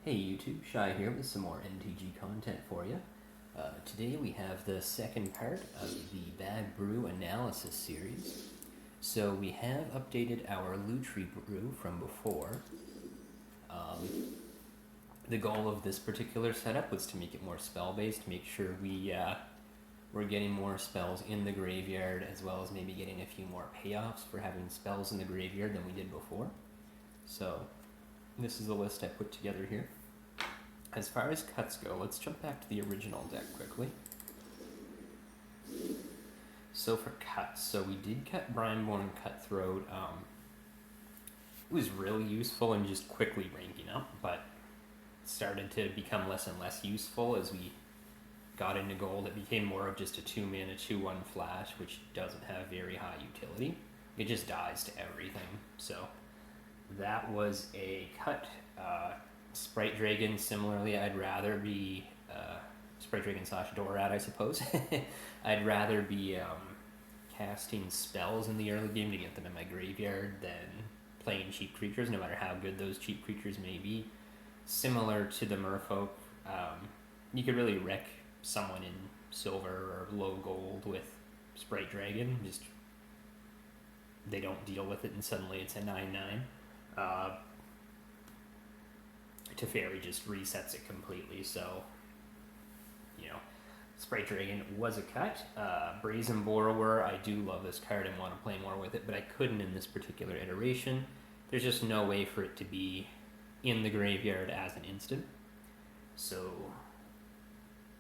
Hey YouTube, Shy here with some more MTG content for you. Today we have the second part of the Bad Brew analysis series. So we have updated our Lutri brew from before. The goal of this particular setup was to make it more spell-based, make sure we're getting more spells in the graveyard, as well as maybe getting a few more payoffs for having spells in the graveyard than we did before. So this is the list I put together here. As far as cuts go, let's jump back to the original deck quickly. So for cuts, so we did cut Brineborn Cutthroat. It was really useful in just quickly ranking up, but it started to become less and less useful as we got into gold. It became more of just a 2-mana 2/1 flash, which doesn't have very high utility. It just dies to everything. So that was a cut. Sprite Dragon, similarly, I'd rather be Sprite Dragon / Dorad, I suppose. I'd rather be casting spells in the early game to get them in my graveyard than playing cheap creatures, no matter how good those cheap creatures may be. Similar to the Merfolk, you could really wreck someone in silver or low gold with Sprite Dragon. Just they don't deal with it, and suddenly it's a 9/9. Teferi just resets it completely, so, Sprite Dragon was a cut. Brazen Borrower, I do love this card and want to play more with it, but I couldn't in this particular iteration. There's just no way for it to be in the graveyard as an instant. So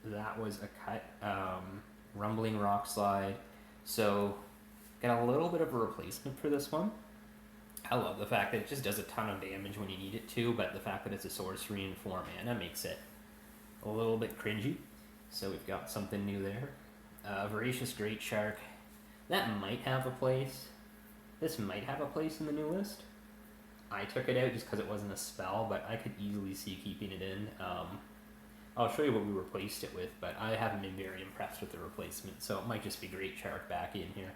that was a cut. Rumbling Rockslide. So got a little bit of a replacement for this one. I love the fact that it just does a ton of damage when you need it to, but the fact that it's a sorcery and 4 mana makes it a little bit cringy. So we've got something new there. Voracious Great Shark. That might have a place. This might have a place in the new list. I took it out just because it wasn't a spell, but I could easily see keeping it in. I'll show you what we replaced it with, but I haven't been very impressed with the replacement, so it might just be Great Shark back in here.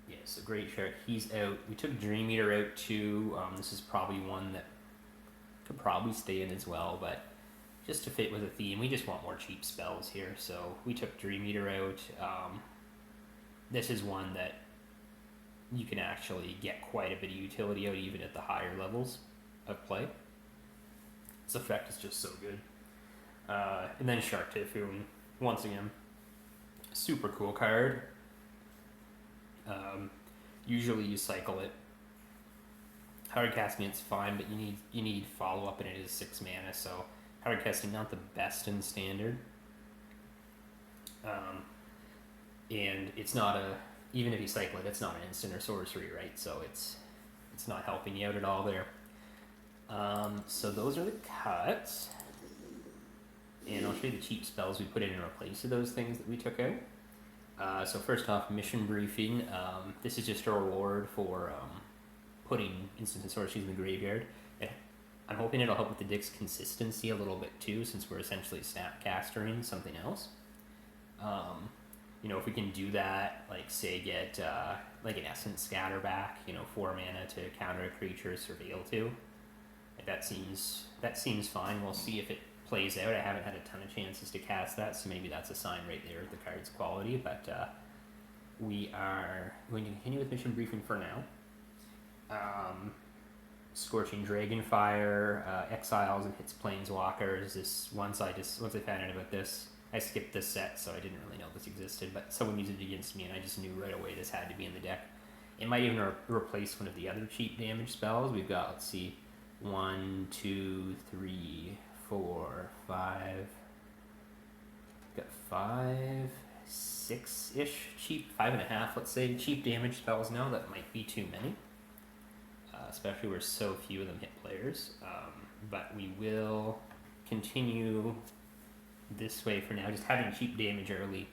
Yeah, so Great Shark, he's out. We took Dream Eater out too. This is probably one that could probably stay in as well, but just to fit with the theme, we just want more cheap spells here. So we took Dream Eater out. This is one that you can actually get quite a bit of utility out even at the higher levels of play. This effect is just so good. And then Shark Typhoon, once again, super cool card. Usually you cycle it. Hard casting it's fine, but you need follow up, and it is 6 mana, so hard casting not the best in standard. And it's not even if you cycle it, it's not an instant or sorcery, right? So it's not helping you out at all there. So those are the cuts, and I'll show you the cheap spells we put in replace of those things that we took out. So first off, Mission Briefing. This is just a reward for putting instants and sorceries in the graveyard. I'm hoping it'll help with the deck's consistency a little bit too, since we're essentially snapcastering something else. If we can do that, like say get like an Essence Scatter back, 4 mana to counter a creature, Surveil 2. That seems fine. We'll see if it plays out. I haven't had a ton of chances to cast that, so maybe that's a sign right there of the card's quality, but we are going to continue with Mission Briefing for now. Scorching Dragonfire, exiles and hits planeswalkers. Once I found out about this, I skipped this set, so I didn't really know this existed, but someone used it against me and I just knew right away this had to be in the deck. It might even replace one of the other cheap damage spells. We've got, let's see, 1, 2, 3, 4, 5. Got 5, 6-ish cheap, 5.5, let's say, cheap damage spells now. That might be too many, especially where so few of them hit players. But we will continue this way for now. Just having cheap damage early,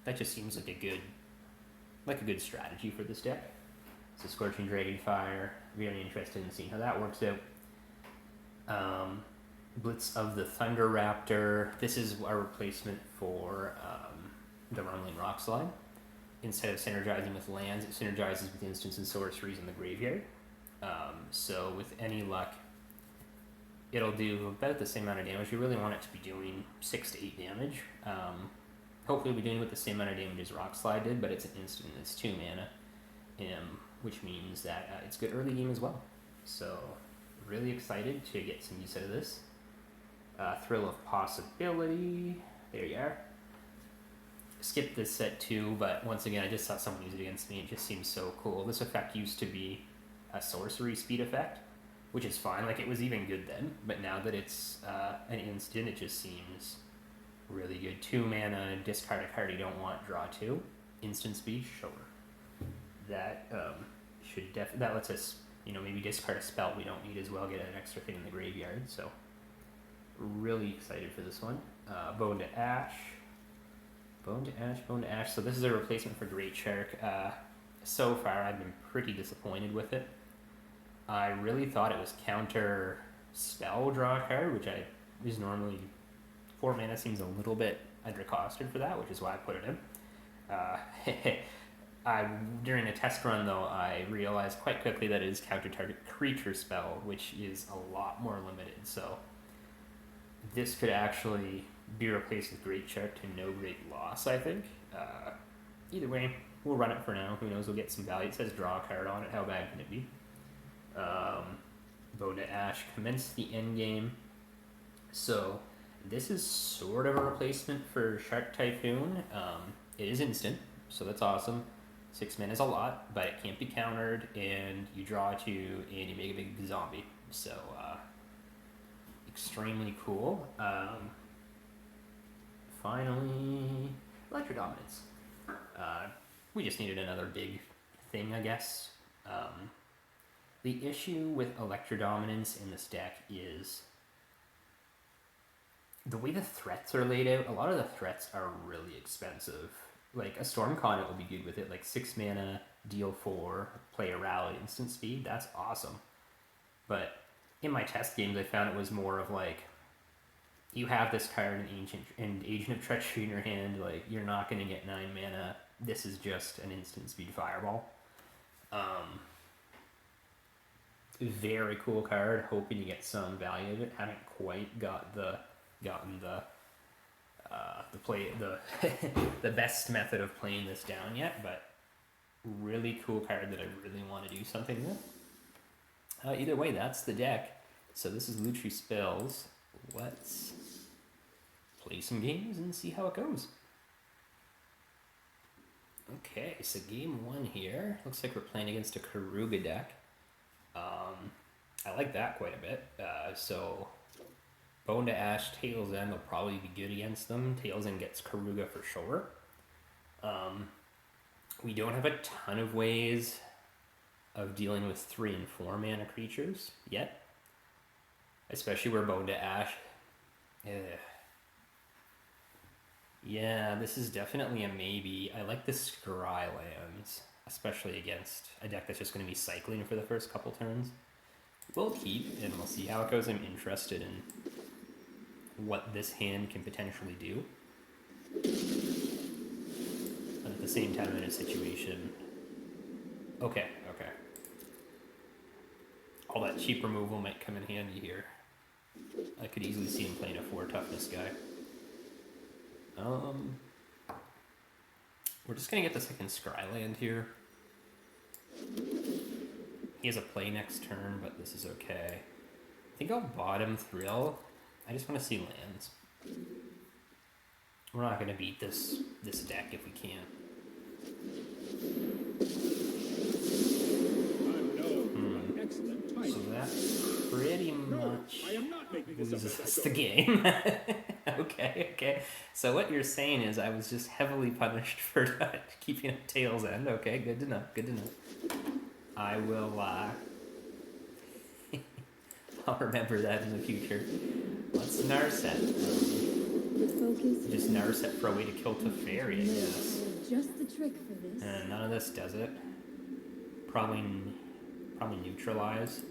that just seems like a good strategy for this deck. So Scorching Dragonfire, really interested in seeing how that works out. Blitz of the Thunder Raptor. This is our replacement for the Rumbling Rockslide. Instead of synergizing with lands, it synergizes with instants and sorceries in the graveyard. So with any luck, it'll do about the same amount of damage. You really want it to be doing 6 to 8 damage. Hopefully it'll be doing with the same amount of damage as Rock Slide did, but it's an instant, it's 2 mana, which means that it's good early game as well. So really excited to get some use out of this. Thrill of Possibility, there you are. Skipped this set too, but once again, I just saw someone use it against me. It just seems so cool. This effect used to be a sorcery speed effect, which is fine. Like, it was even good then, but now that it's an instant, it just seems really good. 2 mana, discard a card you don't want, draw 2. Instant speed, sure. That that lets us, maybe discard a spell we don't need as well, get an extra thing in the graveyard. So really excited for this one. Bone to Ash. Bone to Ash. So this is a replacement for Great Shark. So far, I've been pretty disappointed with it. I really thought it was counter spell draw card, which is normally 4 mana seems a little bit undercosted for that, which is why I put it in. During a test run, though, I realized quite quickly that it is counter target creature spell, which is a lot more limited. So this could actually be replaced with Great Shark to no great loss, I think. Either way, we'll run it for now. Who knows, we'll get some value. It says draw a card on it. How bad can it be? Bone to Ash, commence the end game. So this is sort of a replacement for Shark Typhoon. It is instant, so that's awesome. 6 mana is a lot, but it can't be countered, and you draw 2 and you make a big zombie. So extremely cool. Finally, Electro Dominance. We just needed another big thing, I guess. The issue with Electro Dominance in this deck is the way the threats are laid out. A lot of the threats are really expensive. Like a Storm Comet will be good with it, like 6 mana, deal 4, play a rally, instant speed. That's awesome. But in my test games, I found it was more of like, you have this card in Agent of Treachery in your hand, like, you're not going to get 9 mana. This is just an instant speed fireball. Very cool card. Hoping to get some value of it. Haven't quite gotten the the best method of playing this down yet, but really cool card that I really want to do something with. Either way, that's the deck. So this is Lutri Spells. Let's play some games and see how it goes. Okay, so game 1 here. Looks like we're playing against a Karuga deck. I like that quite a bit. So Bone to Ash, Tails End will probably be good against them. Tails End gets Karuga for sure. We don't have a ton of ways of dealing with 3 and 4 mana creatures yet. Especially where Bone to Ash. Yeah, this is definitely a maybe. I like the Scry lands, especially against a deck that's just going to be cycling for the first couple turns. We'll keep, and we'll see how it goes. I'm interested in what this hand can potentially do. But at the same time, I'm in a situation... Okay. All that cheap removal might come in handy here. I could easily see him playing a 4 toughness guy. We're just going to get the second Scry land here. He has a play next turn, but this is okay. I think I'll bottom Thrill. I just want to see lands. We're not going to beat this deck if we can't. So that pretty much loses us the game. Okay. So what you're saying is I was just heavily punished for keeping up Tails End. Okay, good to know. I will, I'll remember that in the future. Let's Narset. Just Narset for a way to kill Teferi, I guess. Just the trick for this. And none of this does it. Probably neutralize.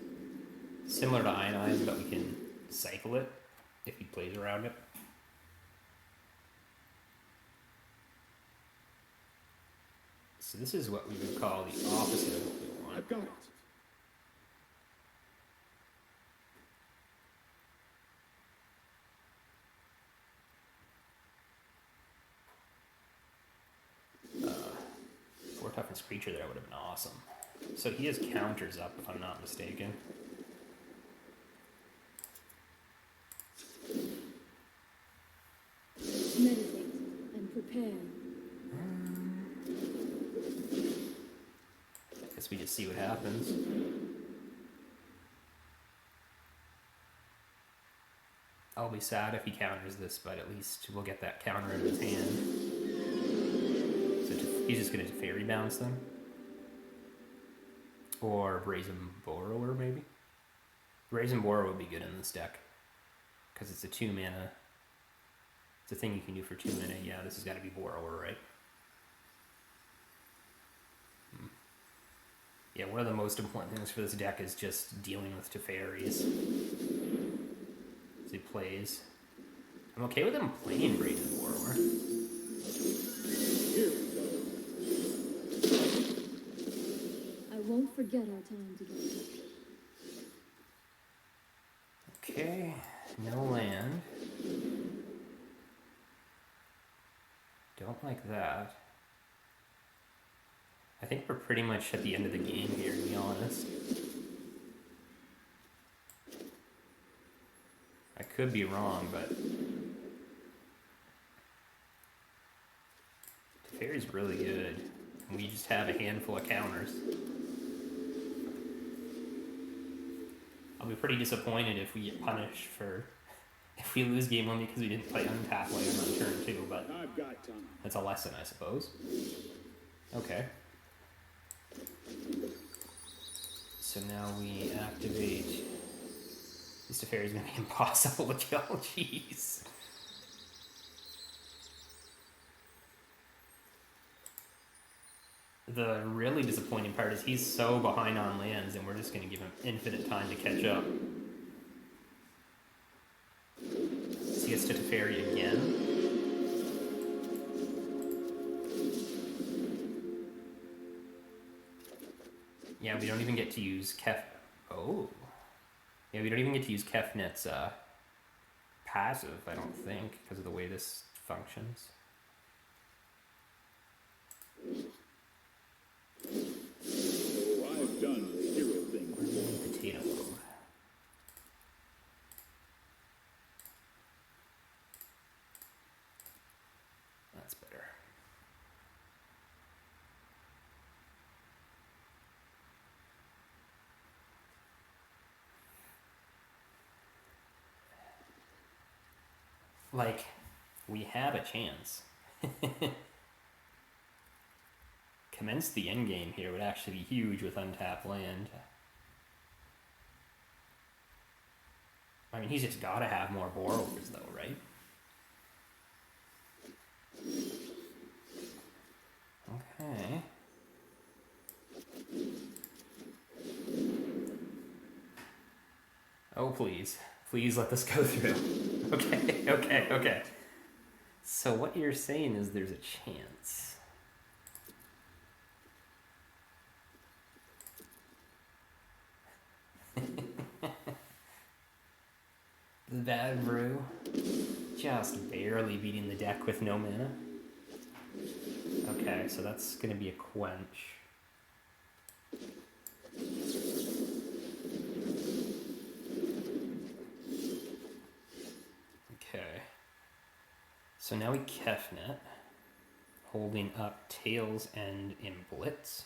Similar to Ionize, but we can cycle it if he plays around it. So this is what we would call the opposite of what we want. I've got it. this creature there would have been awesome. So he has counters up, if I'm not mistaken. Meditate and prepare. Guess we just see what happens. I'll be sad if he counters this, but at least we'll get that counter in his hand. So he's just going to fairy bounce them. Or Brazen Borrower, maybe? Brazen Borrower would be good in this deck. Because it's a 2 mana. It's a thing you can do for 2 mana. Yeah, this has got to be Borrower, right? Yeah, one of the most important things for this deck is just dealing with Teferis. As he plays. I'm okay with him playing Brazen Borrower. I won't forget our time together. Okay, no land. Don't like that. I think we're pretty much at the end of the game here, to be honest. I could be wrong, but Teferi's really good. And we just have a handful of counters. I'll be pretty disappointed if we get punished for if we lose game 1 because we didn't play untap later on turn 2, but that's a lesson, I suppose. Okay. So now we activate. This Teferi is going to be impossible to kill. Jeez. The really disappointing part is he's so behind on lands, and we're just going to give him infinite time to catch up. So he gets to Teferi again. Yeah, we don't even get to use Oh. Yeah, we don't even get to use Kefnet's passive, I don't think, because of the way this functions. So I've done hero things. We're in potato mode. That's better. Like, we have a chance. Commence the endgame here would actually be huge with untapped land. I mean, he's just got to have more borrowers, though, right? Okay. Oh, please. Please let this go through. Okay. So what you're saying is there's a chance. The bad Brew. Just barely beating the deck with no mana. Okay, so that's going to be a quench. Okay. So now we Kefnet, holding up Tails and in Blitz.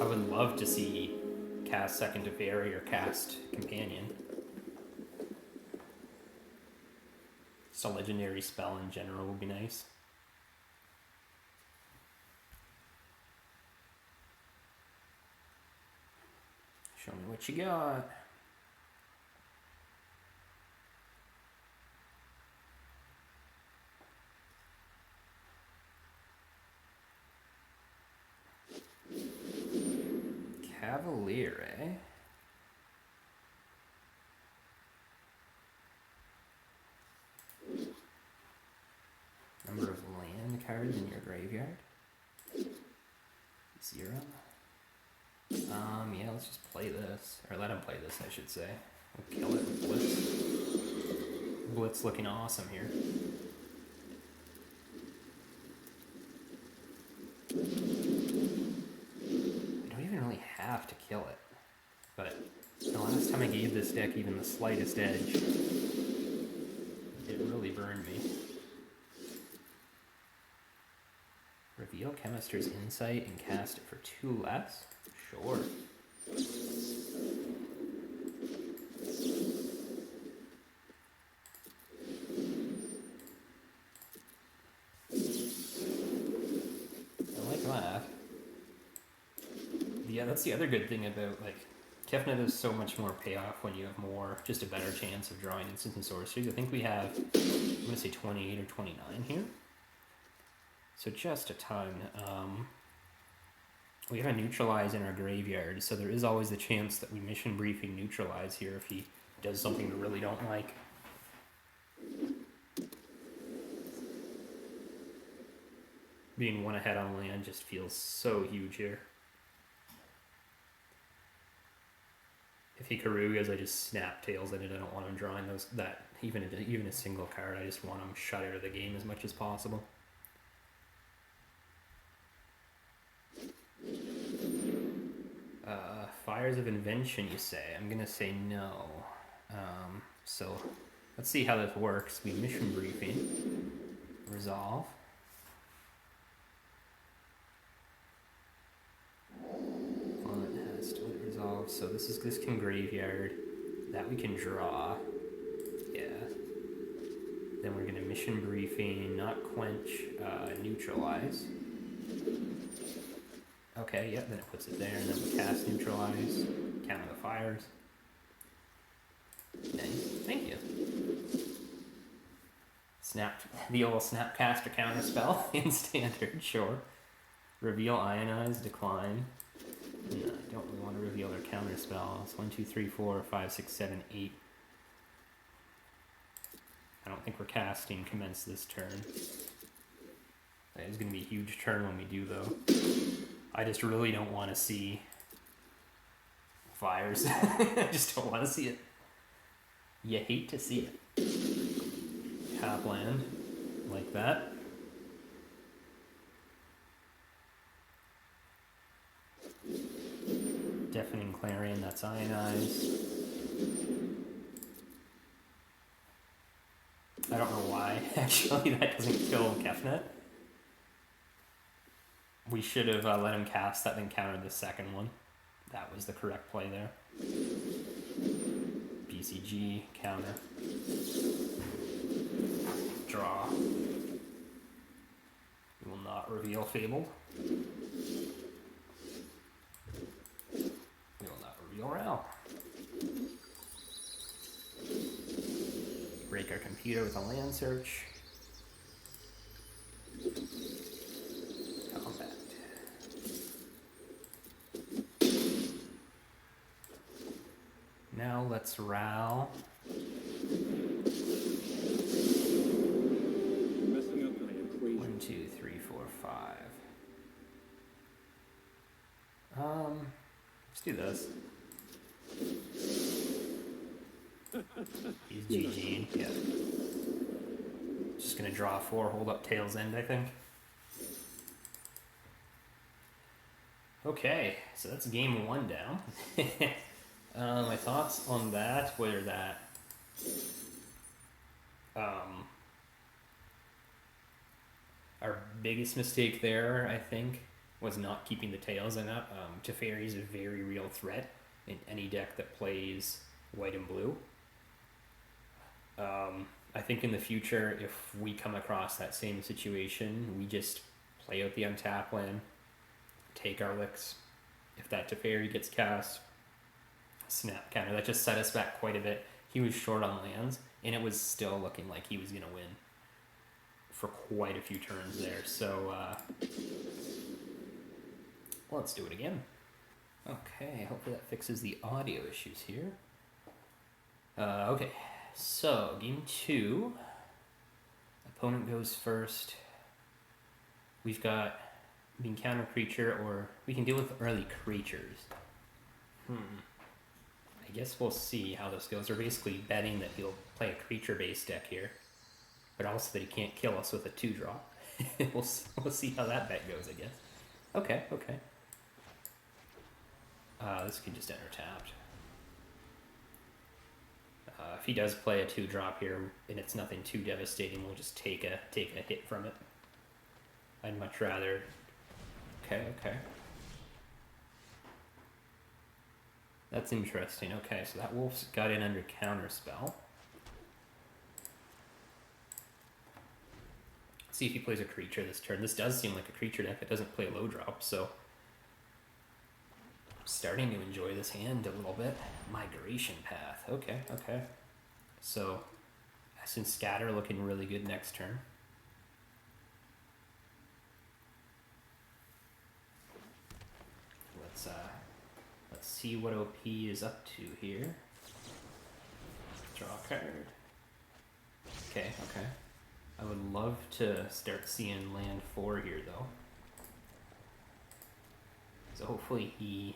I would love to see cast Second Teferi or cast Companion. Just a legendary spell in general would be nice. Show me what you got. Cavalier, eh? Number of land cards in your graveyard? 0. Yeah, let's just play this. Or let him play this, I should say. We'll kill it with Blitz. Blitz looking awesome here. this deck even the slightest edge, it really burned me. Reveal Chemister's Insight and cast it for 2 less? Sure. I like that. Yeah, that's the other good thing about, like, Kefnet is so much more payoff when you have more, just a better chance of drawing instants and sorceries. I think we have, I'm going to say 28 or 29 here. So just a ton. We have a neutralize in our graveyard, so there is always the chance that we mission briefing neutralize here if he does something we really don't like. Being one ahead on land just feels so huge here. If he Karugas, I just snap tails in it. I don't want him drawing those, even a single card. I just want him shut out of the game as much as possible. Fires of Invention, you say? I'm gonna say no. So let's see how this works. We mission briefing, resolve. Font has to resolve. So this can graveyard. That we can draw. Yeah. Then we're gonna mission briefing, not quench, neutralize. Okay, yeah, then it puts it there, and then we cast neutralize, counter the fires. Nice, thank you. The old Snapcaster counter spell in standard, sure. Reveal ionize, decline. No, I don't really want to reveal their counter spells. 1, 2, 3, 4, 5, 6, 7, 8. I don't think we're casting commence this turn. That is going to be a huge turn when we do, though. I just really don't want to see fires. I just don't want to see it. You hate to see it. Tap land like that. Deafening Clarion, that's ionized. I don't know why, actually, that doesn't kill Kefnet. We should have let him cast that, then countered the second one. That was the correct play there. BCG, counter. Draw. We will not reveal Fabled. We will not reveal Ral. Break our computer with a land search. Now let's Ral. Messing up my equation. 1, 2, 3, 4, 5. Let's do this. He's GG'd, yeah. Just gonna draw 4, hold up tail's end, I think. Okay, so that's game 1 down. My thoughts on that were that our biggest mistake there, I think, was not keeping the tails in up. Teferi is a very real threat in any deck that plays white and blue. I think in the future, if we come across that same situation, we just play out the untap land, take our licks. If that Teferi gets cast, snap counter. That just set us back quite a bit. He was short on lands, and it was still looking like he was going to win for quite a few turns there. So let's do it again. Okay, hopefully that fixes the audio issues here. Okay, so game 2. Opponent goes first. We've got being counter creature, or we can deal with early creatures. I guess we'll see how this goes. We're basically betting that he'll play a creature-based deck here, but also that he can't kill us with a 2-drop. we'll see how that bet goes, I guess. Okay. This could just enter tapped. If he does play a 2-drop here and it's nothing too devastating, we'll just take a hit from it. I'd much rather. Okay. That's interesting. Okay, so that wolf's got in under counterspell. See if he plays a creature this turn. This does seem like a creature deck. It doesn't play low drop, so I'm starting to enjoy this hand a little bit. Migration Path. Okay. So Essence Scatter looking really good next turn. Let's see what OP is up to here. Draw a card. Okay. I would love to start seeing land 4 here though. So hopefully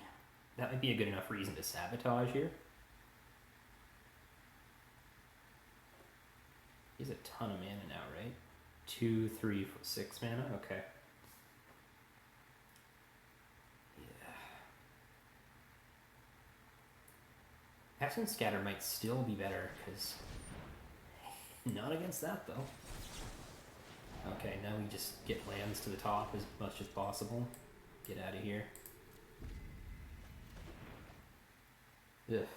that might be a good enough reason to sabotage here. He has a ton of mana now, right? 2, 3, 6 mana? Okay. Essence Scatter might still be better, because not against that though. Okay, now we just get lands to the top as much as possible. Get out of here. Ugh.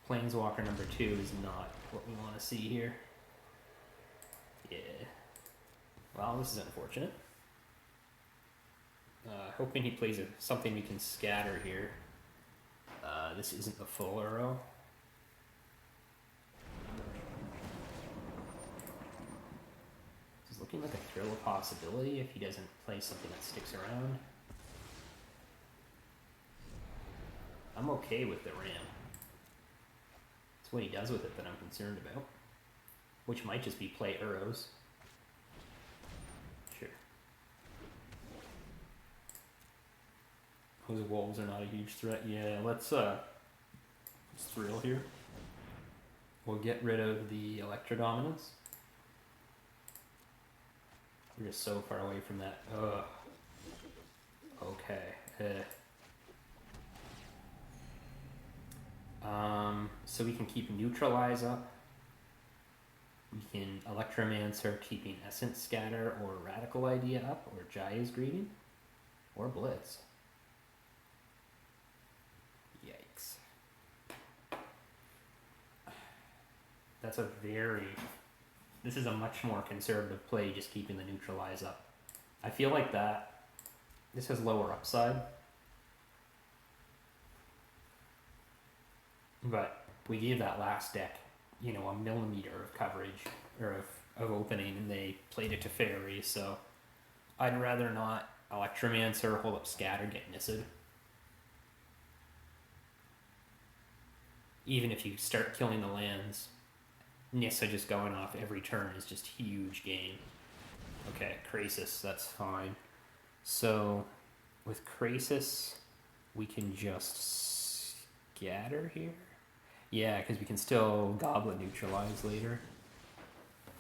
Planeswalker number 2 is not what we want to see here. Yeah. Well, this is unfortunate. Hoping he plays something we can scatter here. This isn't the full arrow. This is looking like a thrill of possibility if he doesn't play something that sticks around. I'm okay with the ram. It's what he does with it that I'm concerned about. Which might just be play arrows. Sure. Those wolves are not a huge threat. Yeah, let's thrill here. We'll get rid of the Electrodominance. We're just so far away from that. Ugh. Okay. So we can keep Neutralize up. We can Electromancer, keeping Essence Scatter or Radical Idea up, or Jaya's Greeting, or Blitz. Yikes. This is a much more conservative play, just keeping the Neutralize up. I feel like this has lower upside. But we gave that last deck, a millimeter of coverage, or of opening, and they played it to fairy, so I'd rather not Electromancer, hold up Scatter, get Nissa. Even if you start killing the lands, Nissa just going off every turn is just huge game. Okay, Krasis, that's fine. So, with Krasis, we can just scatter here? Yeah, because we can still Goblet Neutralize later.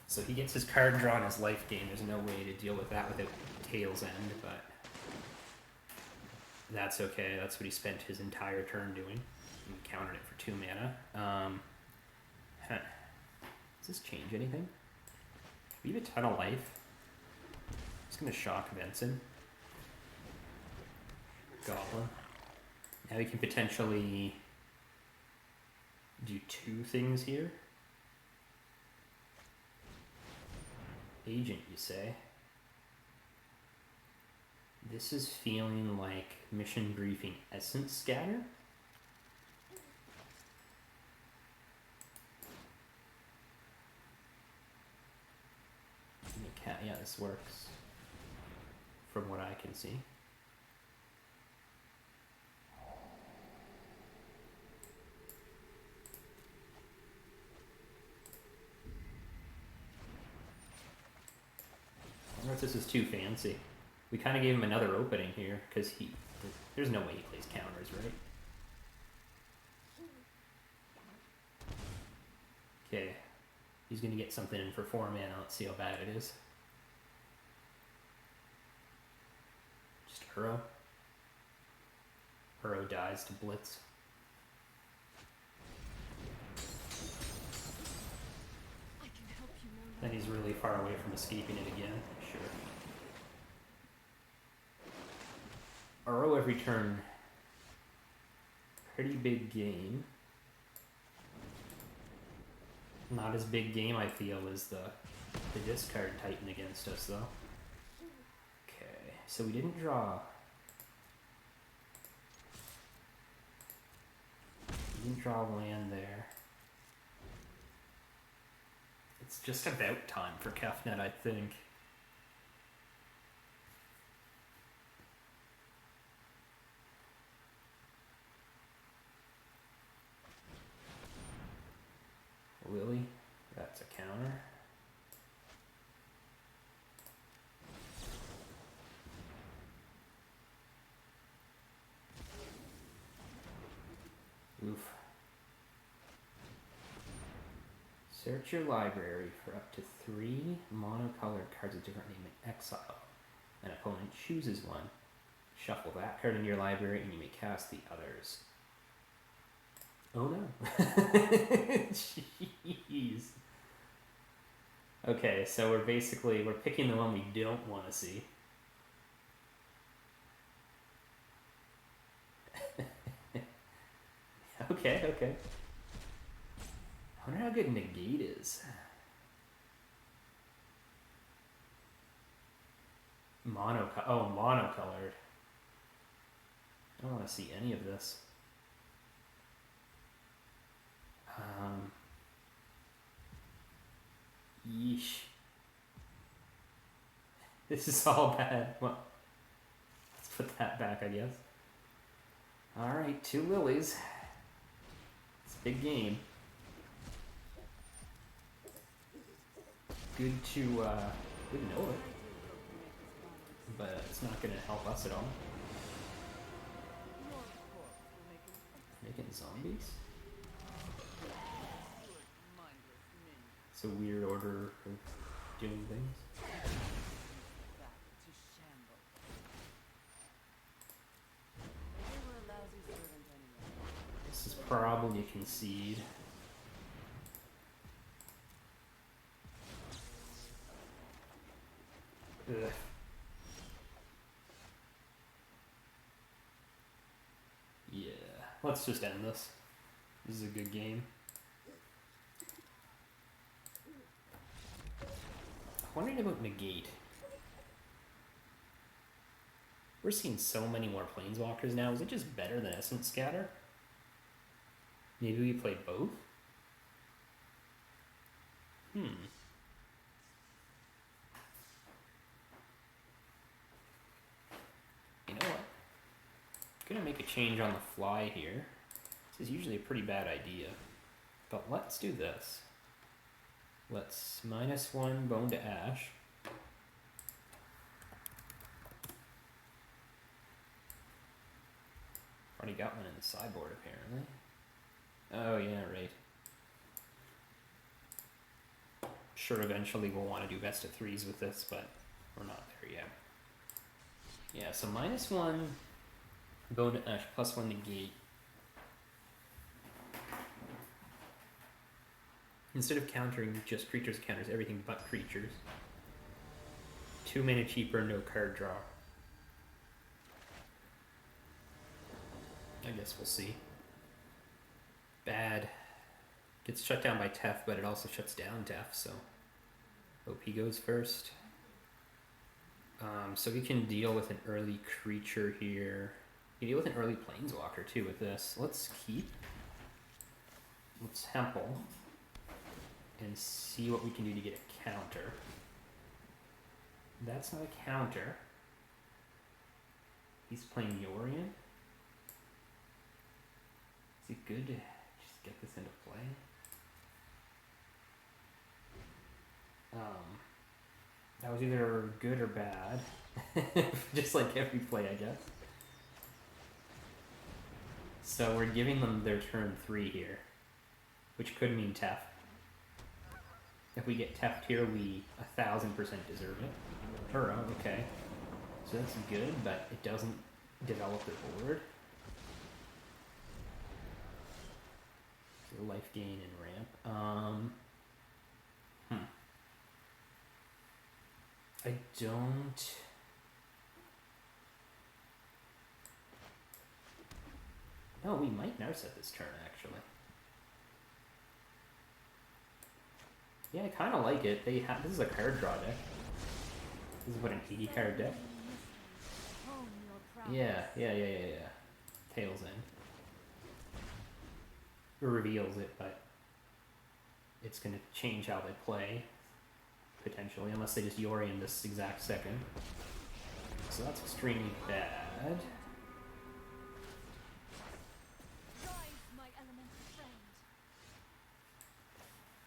So he gets his card drawn as life gain. There's no way to deal with that without Tail's End, but that's okay. That's what he spent his entire turn doing. He countered it for 2 mana. Does this change anything? We have a ton of life. Just gonna shock Benson. Goblin. Now we can potentially do 2 things here. Agent, you say? This is feeling like Mission Briefing Essence Scatter? Yeah, this works. From what I can see. I wonder if this is too fancy. We kind of gave him another opening here, because there's no way he plays counters, right? Okay. He's going to get something in for 4 mana. Let's see how bad it is. Just Hurrow. Hurrow dies to Blitz. Then he's really far away from escaping it again. Sure. Uro every turn. Pretty big game. Not as big game, I feel, as the discard Titan against us, though. Okay, so we didn't draw. We didn't draw land there. It's just about time for Kefnet, I think. Lily, that's a counter. Oof. Search your library for up to 3 monocolored cards of different name in exile. An opponent chooses one. Shuffle that card in your library and you may cast the others. Oh no. Jeez. Okay, so we're picking the one we don't want to see. Okay. I wonder how good negate is. Monocolored. I don't want to see any of this. Yeesh. This is all bad. Well, let's put that back, I guess. Alright, 2 lilies. It's a big game. Good to know it. But it's not going to help us at all. Making zombies? It's a weird order of doing things. This is probably a concede. Ugh. Yeah, let's just end this. This is a good game. Wondering about negate. We're seeing so many more planeswalkers now. Is it just better than Essence Scatter? Maybe we play both? You know what? I'm gonna make a change on the fly here. This is usually a pretty bad idea. But let's do this. Let's -1 Bone to Ash. Already got one in the sideboard, apparently. Oh, yeah, right. Sure, eventually we'll want to do best of 3s with this, but we're not there yet. Yeah, so -1 Bone to Ash, +1 negate. Instead of countering just creatures, it counters everything but creatures. 2 mana cheaper, no card draw. I guess we'll see. Bad. Gets shut down by Tef, but it also shuts down Tef, so OP goes first. So we can deal with an early creature here. You deal with an early planeswalker too with this. Let's keep. Let's Temple. And see what we can do to get a counter. That's not a counter. He's playing Yorion. Is it good to just get this into play? That was either good or bad. Just like every play, I guess. So we're giving them their turn 3 here, which could mean Tef. If we get Teft here, we 1000% deserve it. Uro, okay. So that's good, but it doesn't develop the board. So life gain and ramp. I don't... No, we might now set this turn, actually. Yeah, I kind of like it. They have... This is a card draw deck. This is what, an 80 card deck? Yeah. Tails in. It reveals it, but it's going to change how they play, potentially, unless they just Yori in this exact second. So that's extremely bad.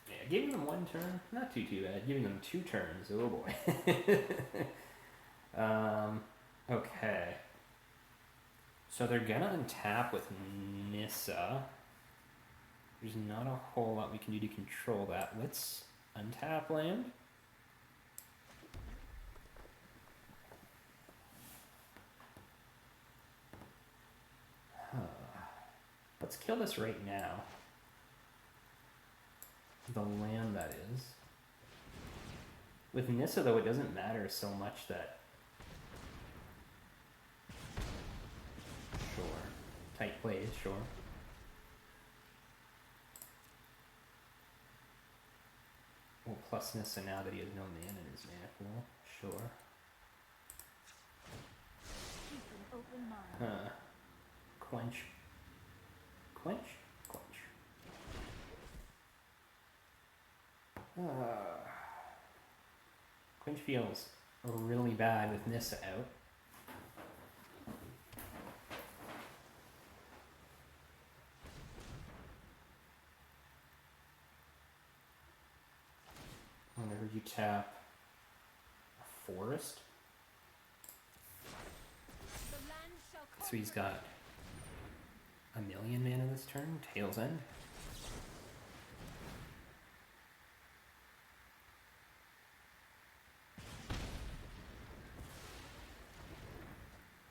Yeah, giving them one turn, not too bad. Giving them 2 turns, oh boy. Okay. So they're gonna untap with Nissa. There's not a whole lot we can do to control that. Let's untap land. Let's kill this right now. The land, that is. With Nissa, though, it doesn't matter so much that... Sure. Tight plays, sure. Well, plus Nissa now that he has no mana in his mana pool. Sure. Huh. Quench. Quench? Quench. Quench feels really bad with Nissa out. Whenever you tap a forest. So he's got 1,000,000 mana this turn, Tails End.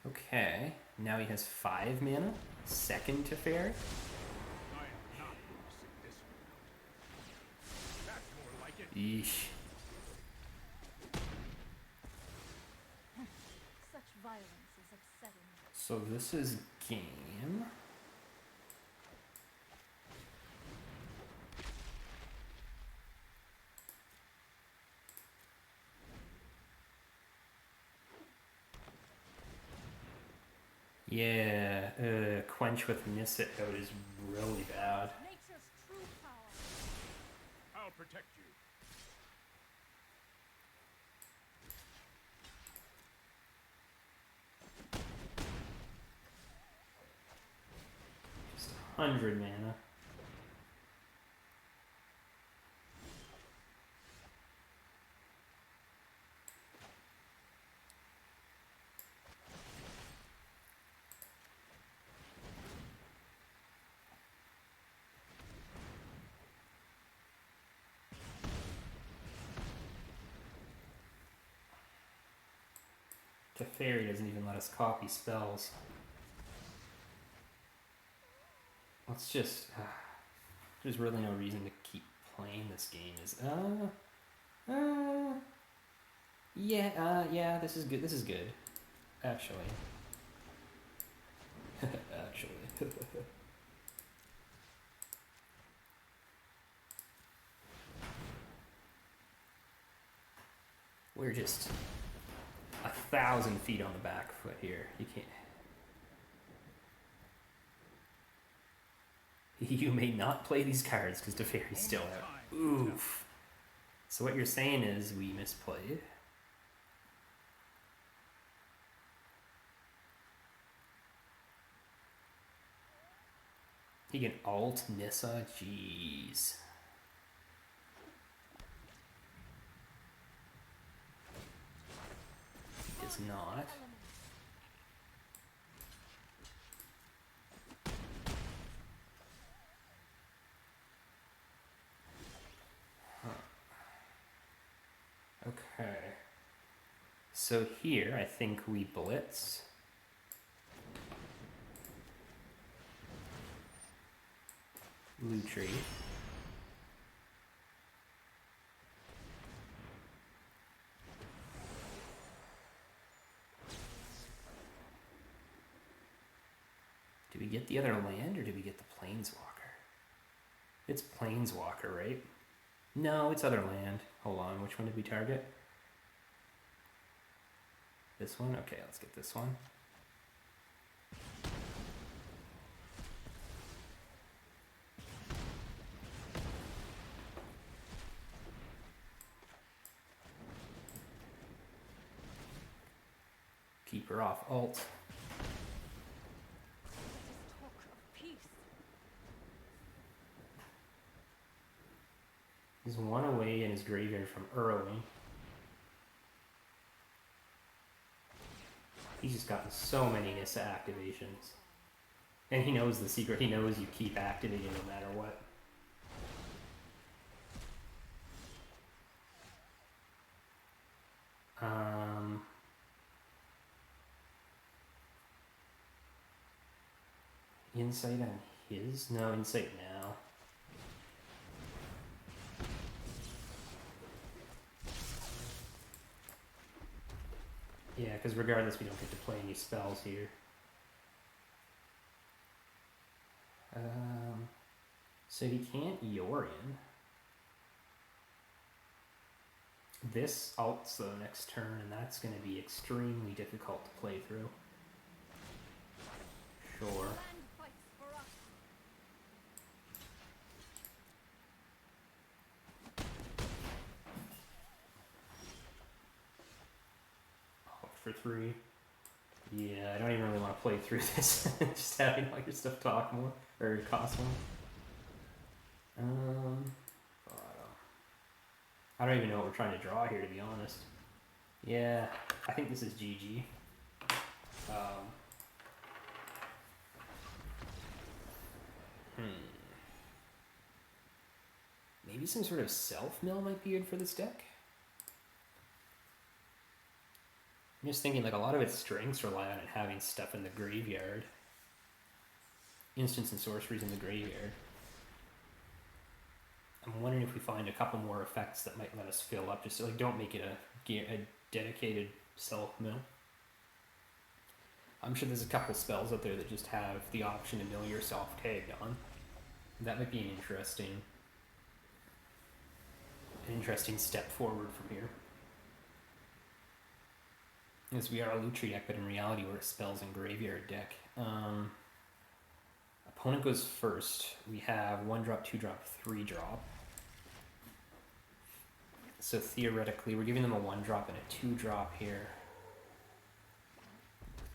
Okay, now he has 5 mana, second to fairy. I am not losing this one. That's more like it. Yeesh. Such violence is upsetting. So this is game. Yeah, Quench with Nissa out is really bad. Nature's true power. I'll protect you. Just 100 mana. The fairy doesn't even let us copy spells. Let's just... there's really no reason to keep playing this game. Yeah, this is good. This is good. Actually. Actually. We're just 1,000 feet on the back foot here. You can't... You may not play these cards because the fairy's still out. Oof. So what you're saying is we misplayed. He can alt Nissa? Jeez. He does not. Okay. So here, I think we blitz. Lutri. get the other land or did we get the planeswalker? It's planeswalker, right? No, it's other land. Hold on, which one did we target? This one? Okay, let's get this one. Keep her off alt. Let us talk of peace. He's one away in his graveyard from early. He's just gotten so many Nissa activations. And he knows the secret. He knows you keep activating no matter what. Insight on his? No, insight now. Yeah, because regardless, we don't get to play any spells here. So he can't Yorion. This alts though next turn, and that's going to be extremely difficult to play through. Sure. Land fights for us. For 3. Yeah, I don't even really want to play through this. Just having all your stuff talk more or cost more. I don't even know what we're trying to draw here, to be honest. Yeah, I think this is GG. Maybe some sort of self-mill might be good for this deck. I'm just thinking, like, a lot of its strengths rely on it having stuff in the graveyard. Instants and sorceries in the graveyard. I'm wondering if we find a couple more effects that might let us fill up, just so, like, don't make it a dedicated self-mill. I'm sure there's a couple spells out there that just have the option to mill yourself tagged on. That might be an interesting step forward from here. As we are a Lutri deck, but in reality we're a spells and graveyard deck. Opponent goes first. We have 1 drop, 2 drop, 3 drop. So theoretically we're giving them a 1 drop and a 2 drop here.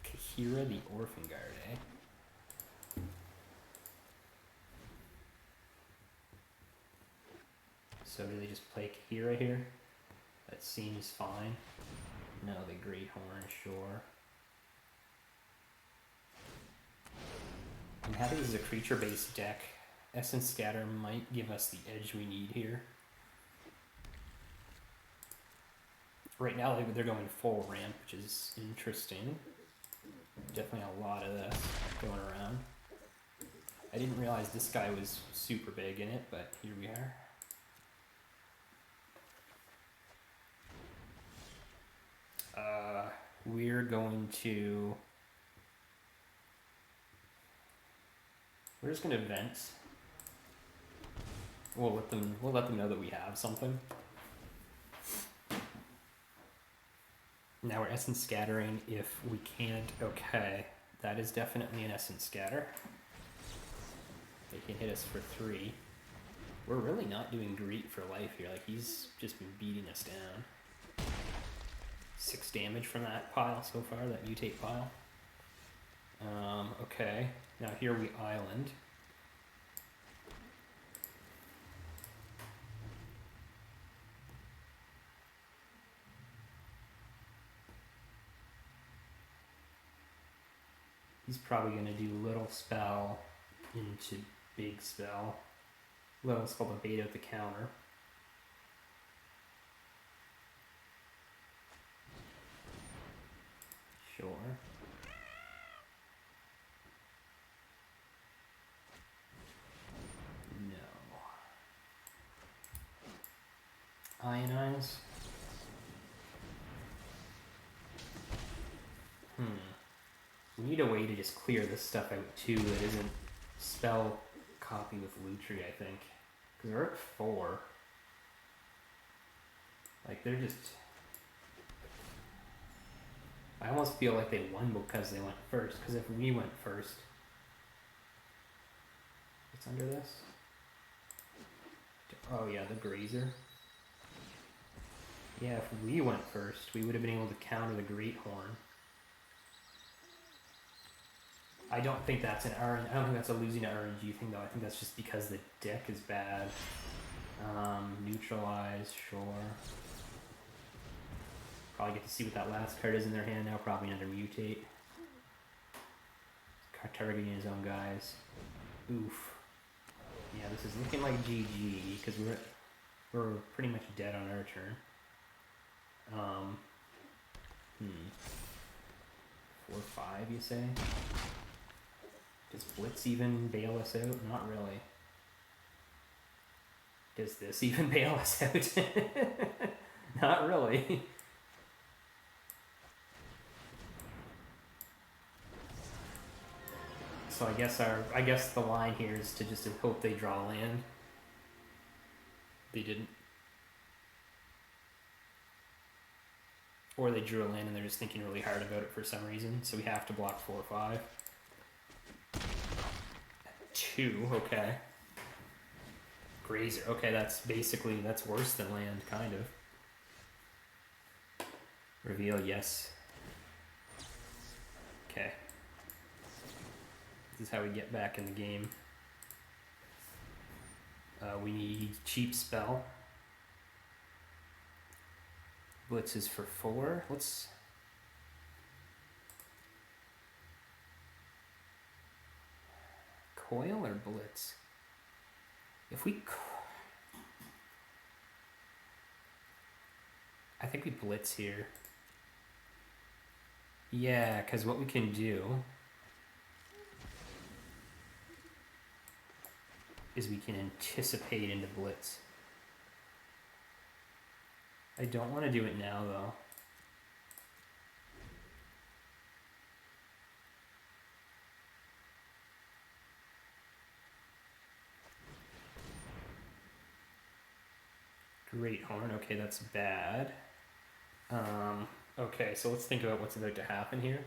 Kahira the Orphan Guard, eh? So do they just play Kahira here? That seems fine. No, the Great Horn, sure. I'm happy this is a creature-based deck. Essence Scatter might give us the edge we need here. Right now they're going full ramp, which is interesting. Definitely a lot of this going around. I didn't realize this guy was super big in it, but here we are. We're going to... We're just going to vent. We'll let them know that we have something. Now we're essence scattering if we can't. Okay, that is definitely an essence scatter. They can hit us for 3. We're really not doing great for life here. Like, he's just been beating us down. 6 damage from that pile so far, that mutate pile. Okay, now here we island. He's probably going to do little spell into big spell. Little spell to bait out the counter. Sure. No. Ionize. We need a way to just clear this stuff out too that isn't spell copy with Lutri, I think. Because we're at 4. Like, they're just... I almost feel like they won because they went first. Because if we went first... What's under this? Oh yeah, the grazer. Yeah, if we went first, we would have been able to counter the Great Horn. I don't think that's an RNG. I don't think that's a losing to RNG thing though. I think that's just because the deck is bad. Neutralize, sure. Probably get to see what that last card is in their hand now. Probably another mutate. Targeting his own guys. Oof. Yeah, this is looking like GG because we're pretty much dead on our turn. 4-5, you say? Does Blitz even bail us out? Not really. Does this even bail us out? Not really. So I guess the line here is to just hope they draw land. They didn't. Or they drew a land and they're just thinking really hard about it for some reason. So we have to block 4-5. 2, okay. Grazer, okay, that's worse than land, kind of. Reveal, yes. Okay. This is how we get back in the game. We need cheap spell. Blitz is for 4. Let's... Coil or Blitz? If we... I think we Blitz here. Yeah, because what we can do is we can anticipate into Blitz. I don't want to do it now, though. Great Horn, okay, that's bad. Okay, so let's think about what's about to happen here.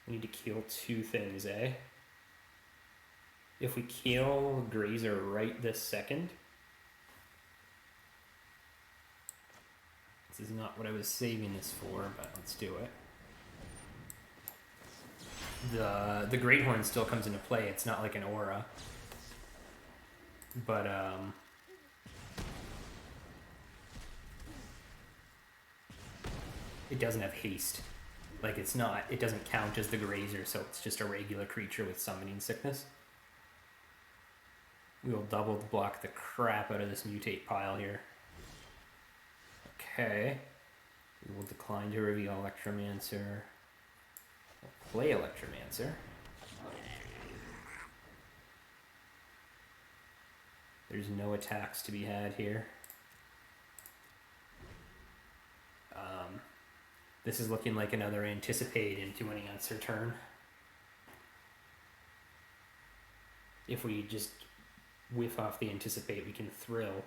We need to kill 2 things, eh? If we kill Grazer right this second... This is not what I was saving this for, but let's do it. The Great Horn still comes into play. It's not like an aura. But, it doesn't have haste. Like, it doesn't count as the Grazer, so it's just a regular creature with summoning sickness. We will double block the crap out of this mutate pile here. Okay. We will decline to reveal Electromancer. We'll play Electromancer. There's no attacks to be had here. This is looking like another Anticipate into any answer turn. If we just whiff off the Anticipate, we can Thrill.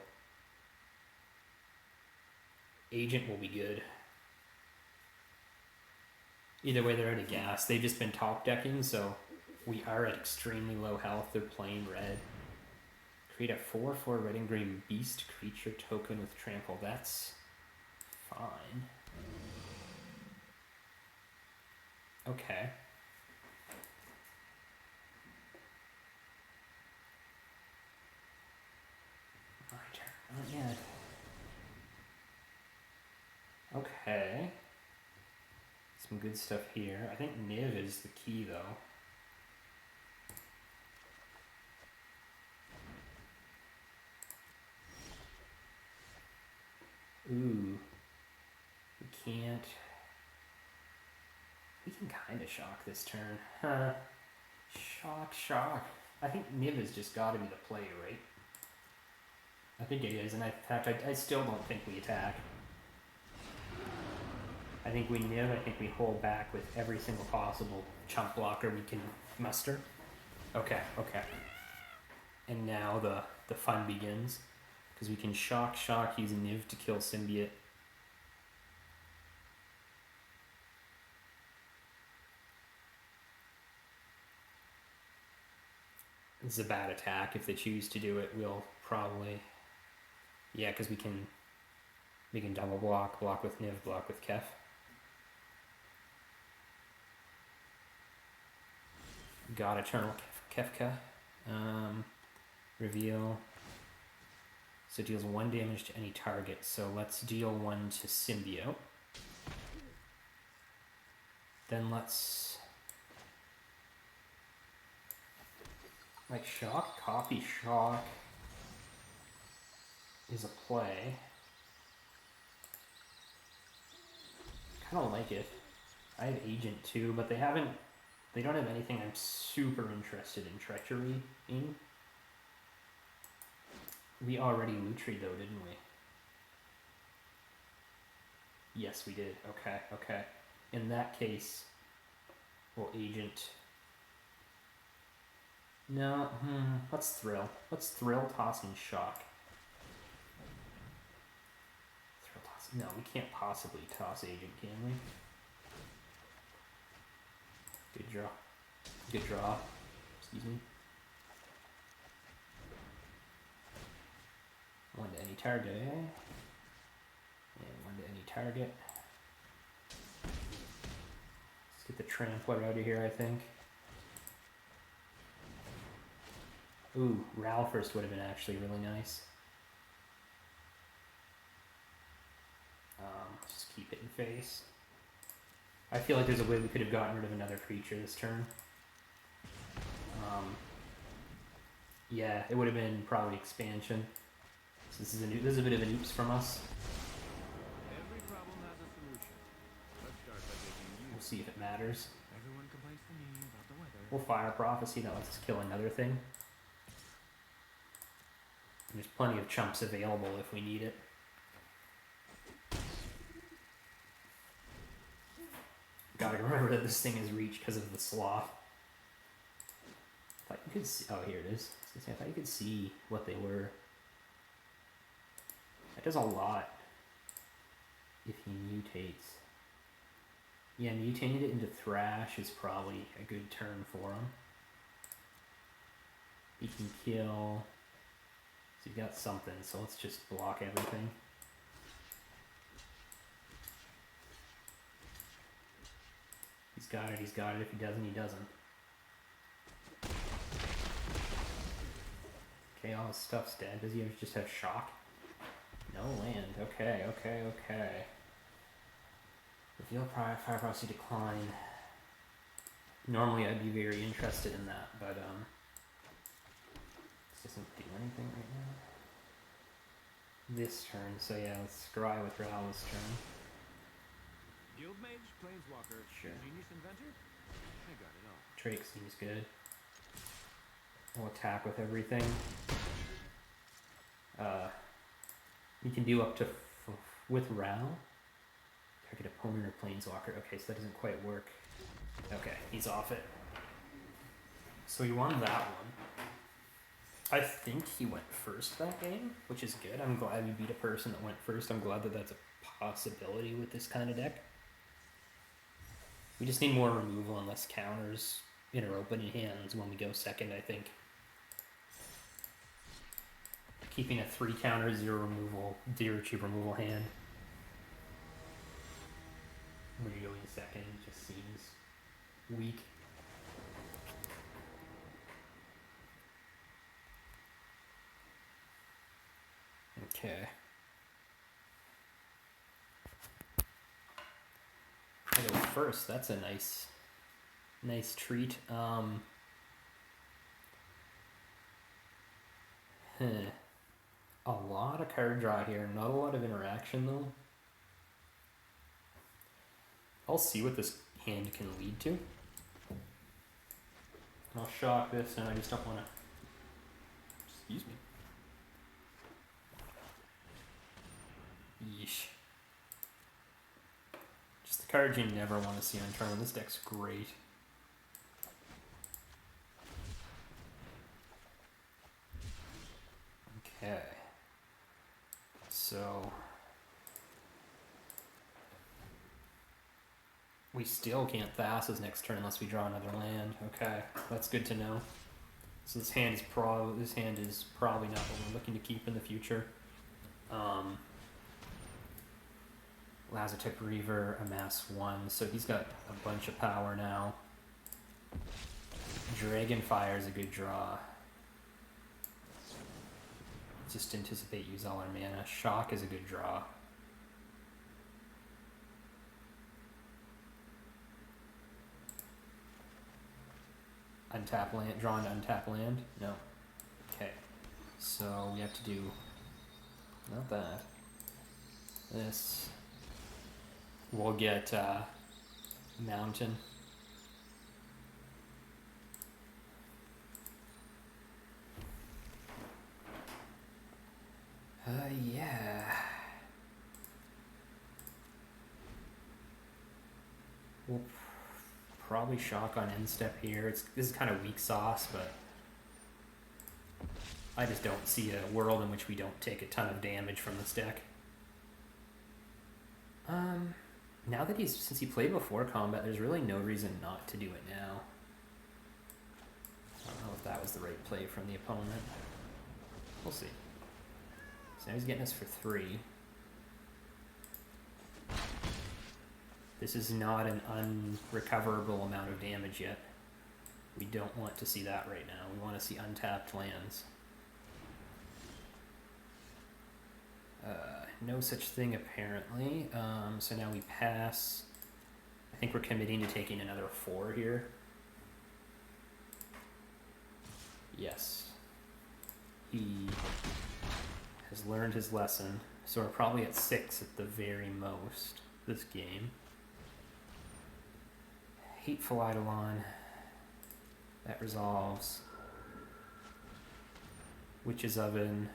Agent will be good. Either way, they're out of gas. They've just been top decking, so we are at extremely low health. They're playing red. Create a 4/4 red and green beast creature token with trample. That's fine. Okay. My turn. Not yet. Okay. Some good stuff here. I think Niv is the key, though. Ooh. We can't... We can kind of shock this turn. Huh. Shock. I think Niv has just got to be the play, right? I think it is, and in fact, I still don't think we attack. I think we Niv. I think we hold back with every single possible chump blocker we can muster. Okay, okay. And now the fun begins. Because we can shock, use Niv to kill Symbiote. This is a bad attack. If they choose to do it, we'll probably... Yeah, because we can double block with Niv, block with Kef. Got Eternal Kefka. Reveal. So deals 1 damage to any target. So let's deal 1 to Symbiote. Then let's... Like shock, copy, shock is a play. Kind of like it. I have Agent too, but they don't have anything I'm super interested in Treachery in. We already Lutri though, didn't we? Yes, we did. Okay, okay. In that case, we'll Agent... No, let's Thrill. Let's Thrill, Toss, and Shock. Thrill, Toss... No, we can't possibly Toss Agent, can we? Good draw. Good draw. Excuse me. 1 to any target, eh? And 1 to any target. Let's get the Trampler out of here, I think. Ooh, Ral first would have been actually really nice. Just keep it in face. I feel like there's a way we could have gotten rid of another creature this turn. Yeah, it would have been probably expansion. So this is a bit of an oops from us. Every problem has a solution. Let's start by taking you. We'll see if it matters. Everyone complains to me about the weather. We'll Fire Prophecy, that lets us kill another thing. And there's plenty of chumps available if we need it. Gotta remember that this thing is reach because of the sloth. I thought you could see, oh here it is. I thought you could see what they were. That does a lot if he mutates. Yeah, mutating it into Thrash is probably a good turn for him. He can kill... So you got something, so let's just block everything. He's got it, he's got it. If he doesn't, he doesn't. Okay, all his stuff's dead. Does he just have shock? No land. Okay, okay, okay. Reveal Fire Prophecy Decline. Normally I'd be very interested in that, but this doesn't do anything right now. This turn, so yeah, let's scry with Ral this turn. Guildmage, Planeswalker, Sure. Genius Inventor? I got it all. Drake seems good. We'll attack with everything. We can do up to with Ral. Target opponent or Planeswalker. Okay, so that doesn't quite work. Okay, he's off it. So he won that one. I think he went first that game, which is good. I'm glad we beat a person that went first. I'm glad that that's a possibility with this kind of deck. We just need more removal and less counters in our opening hands when we go second, I think. Keeping a 3 counter, 0 removal, 0 cheap removal hand when you're going second just seems weak. Okay. I go first. That's a nice treat. A lot of card draw here. Not a lot of interaction though. I'll see what this hand can lead to. I'll shock this, and I just don't want to. Excuse me. Yeesh. Just the Cards you never want to see on turn. This deck's great. Okay. So we still can't Thassa's next turn unless we draw another land. Okay, that's good to know. So this hand is probably not what we're looking to keep in the future. Lazartech Reaver, amass 1, so he's got a bunch of power now. Dragonfire is a good draw. Just anticipate, use all our mana. Shock is a good draw. Untap land, draw into untap land? No. Okay. So we have to do, not that. This. We'll get Mountain. Yeah. We'll probably shock on end step here. This is kind of weak sauce, but I just don't see a world in which we don't take a ton of damage from this deck. Now that since he played before combat, there's really no reason not to do it now. I don't know if that was the right play from the opponent. We'll see. So now he's getting us for 3. This is not an unrecoverable amount of damage yet. We don't want to see that right now. We want to see untapped lands. No such thing apparently. So now we pass. I think we're committing to taking another 4 here. Yes. He has learned his lesson. So we're probably at 6 at the very most this game. Hateful Eidolon. That resolves. Witch's Oven.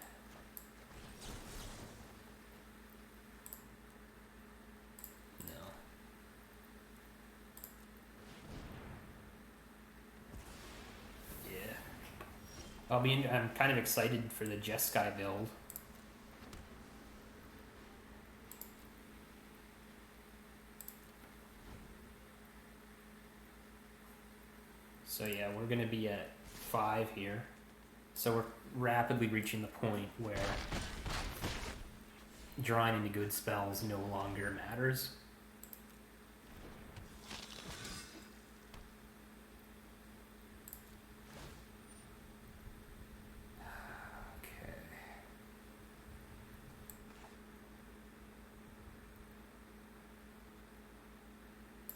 I'm kind of excited for the Jeskai build. So yeah, we're going to be at 5 here. So we're rapidly reaching the point where drawing into good spells no longer matters.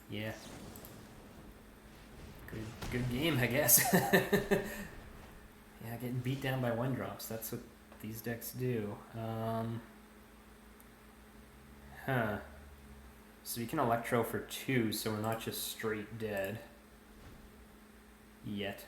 Yeah. Good game, I guess. Yeah, getting beat down by 1-drops. That's what these decks do. So we can Electro for 2, so we're not just straight dead. Yet.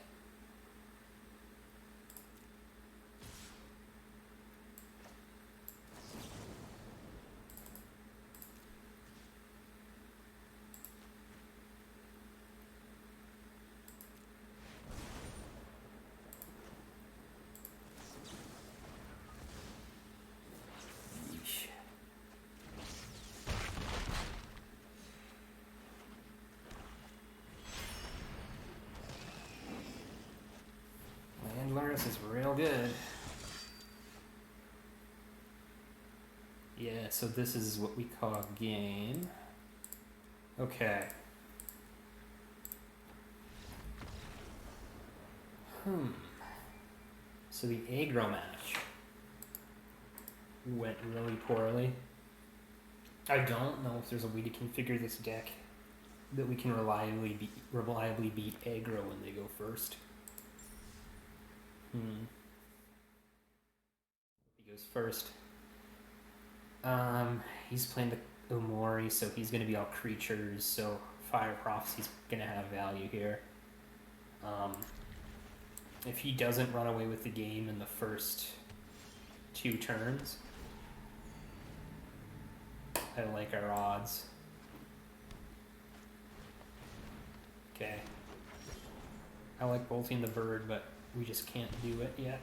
This is real good. Yeah, so this is what we call game. Okay. So the aggro match went really poorly. I don't know if there's a way to configure this deck that we can reliably beat aggro when they go first. He goes first. He's playing the Omori, so he's going to be all creatures, so Fire Prophecy's going to have value here. If he doesn't run away with the game in the first 2 turns, I like our odds. Okay. I like bolting the bird, but we just can't do it yet.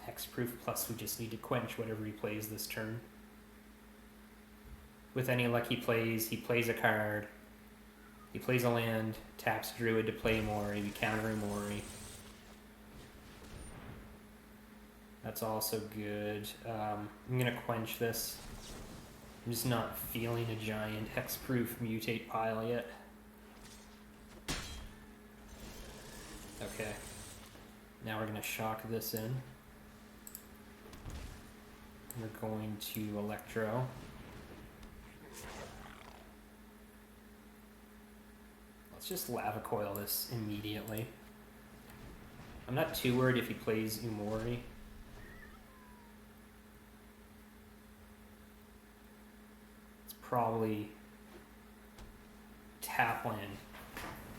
Hexproof, plus we just need to quench whatever he plays this turn. With any luck he plays a card. He plays a land, taps Druid to play Mori, we counter Mori. That's also good. I'm gonna quench this. I'm just not feeling a giant hexproof mutate pile yet. Okay. Now we're gonna shock this in. We're going to Electro. Let's just lava coil this immediately. I'm not too worried if he plays Umori. It's probably tap land.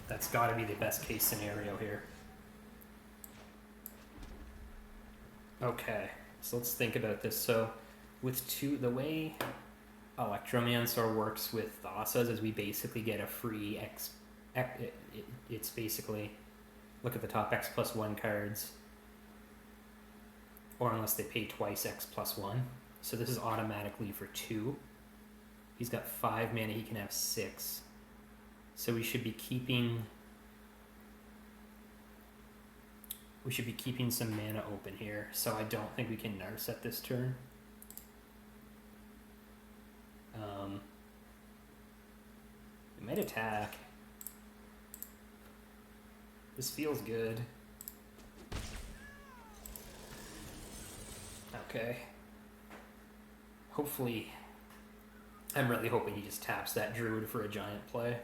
That's got to be the best case scenario here. Okay, so let's think about this. So with the way Electromancer works with Thassa's is we basically get a free it's basically, look at the top, X+1 cards. Or unless they pay twice X+1. So this is automatically for 2. He's got 5 mana, he can have 6. So we should be keeping some mana open here. So I don't think we can Narset this turn. It might attack. This feels good. Okay. Hopefully, I'm really hoping he just taps that Druid for a giant play.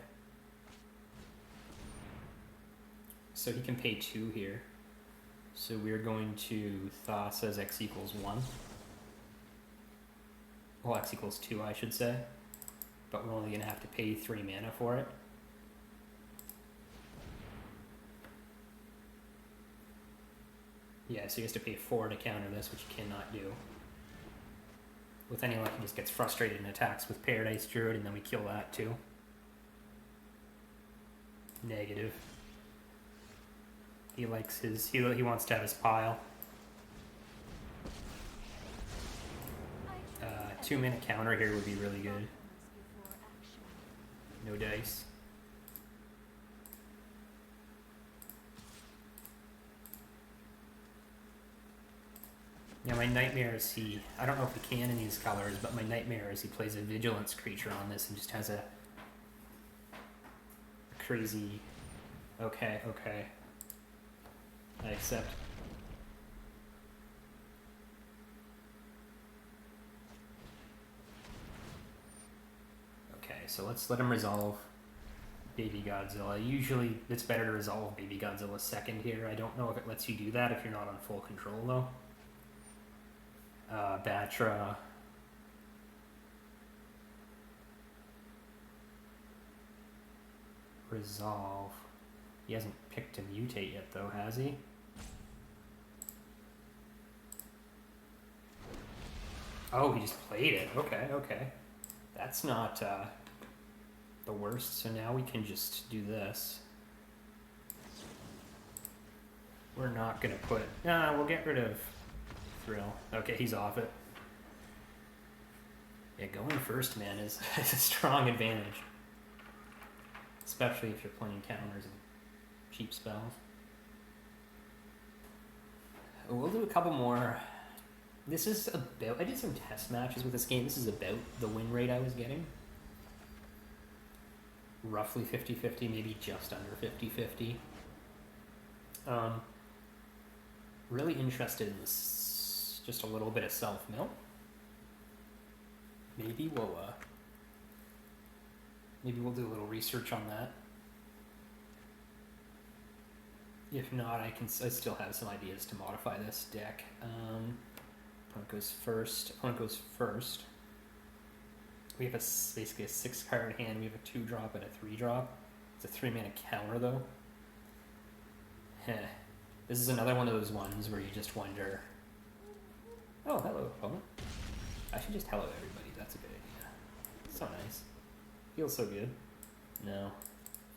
So he can pay 2 here. So we're going to Thassa's X equals 1. Well, X equals 2, I should say. But we're only going to have to pay 3 mana for it. Yeah, so he has to pay 4 to counter this, which he cannot do. With any luck, he just gets frustrated and attacks with Paradise Druid, and then we kill that too. Negative. He likes his... He wants to have his pile. 2-minute counter here would be really good. No dice. Yeah, my nightmare is I don't know if he can in these colors, but my nightmare is he plays a vigilance creature on this and just has a crazy... Okay. I accept. Okay, so let's let him resolve Baby Godzilla. Usually it's better to resolve Baby Godzilla second here. I don't know if it lets you do that if you're not on full control though. Batra. Resolve. He hasn't picked to mutate yet though, has he? Oh, he just played it. Okay. That's not the worst. So now we can just do this. We're not gonna put... Nah, we'll get rid of Thrill. Okay, he's off it. Yeah, going first, man, is a strong advantage. Especially if you're playing counters and cheap spells. We'll do a couple more. This is about... I did some test matches with this game. This is about the win rate I was getting. Roughly 50-50, maybe just under 50-50. Really interested in this, just a little bit of self-mill. Maybe we'll do a little research on that. If not, I still have some ideas to modify this deck. Opponent goes first. We have basically a 6-card hand. We have a 2-drop and a 3-drop. It's a 3-mana counter though. This is another one of those ones where you just wonder, oh, hello, opponent. I should just hello everybody. That's a good idea. So nice. Feels so good. No.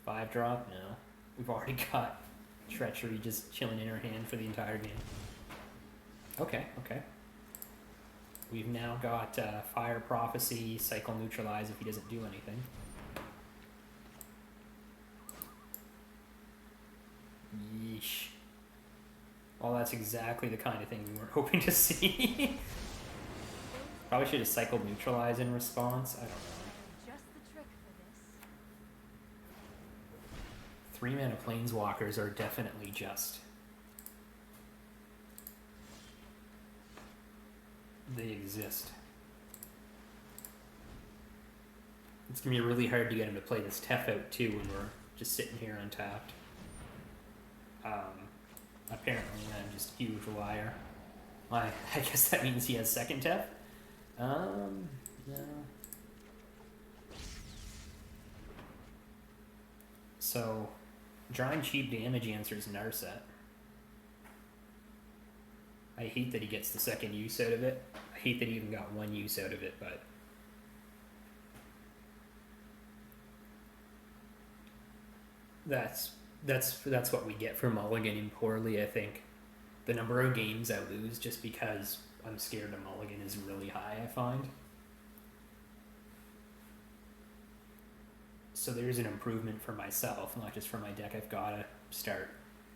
5-drop? No. We've already got Treachery just chilling in our hand for the entire game. Okay, okay. We've now got Fire Prophecy, Cycle Neutralize if he doesn't do anything. Yeesh. Well, that's exactly the kind of thing we weren't hoping to see. Probably should have cycled Neutralize in response. I don't know. Just the trick for this. 3-mana Planeswalkers are definitely just. They exist. It's gonna be really hard to get him to play this Tef out too when we're just sitting here untapped. Apparently I'm just a huge liar. I guess that means he has second Tef? No. So, drawing cheap damage answers Narset. I hate that he gets the second use out of it. I hate that he even got one use out of it, but that's what we get for mulliganing poorly, I think. The number of games I lose just because I'm scared to mulligan is really high, I find. So there's an improvement for myself, not just for my deck. I've got to start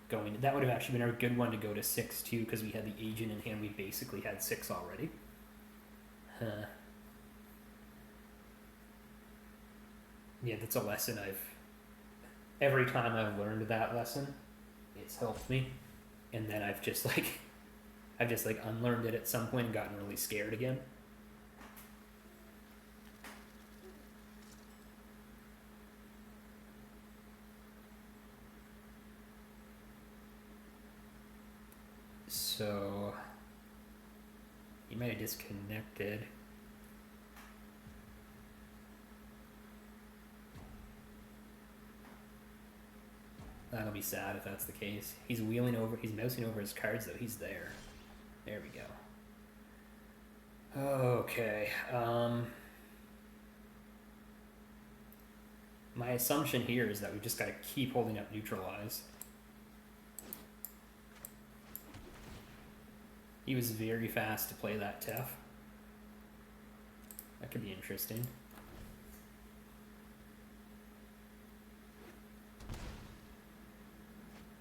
going. That would have actually been a good one to go to 6 too, because we had the agent in hand. We basically had 6 already. Huh. Yeah, that's a lesson every time I've learned that lesson, it's helped me. And then I've just unlearned it at some point and gotten really scared again. So he might have disconnected. That'll be sad if that's the case. He's mousing over his cards though. He's there. There we go. Okay. My assumption here is that we've just got to keep holding up Neutralize. He was very fast to play that Tef. That could be interesting.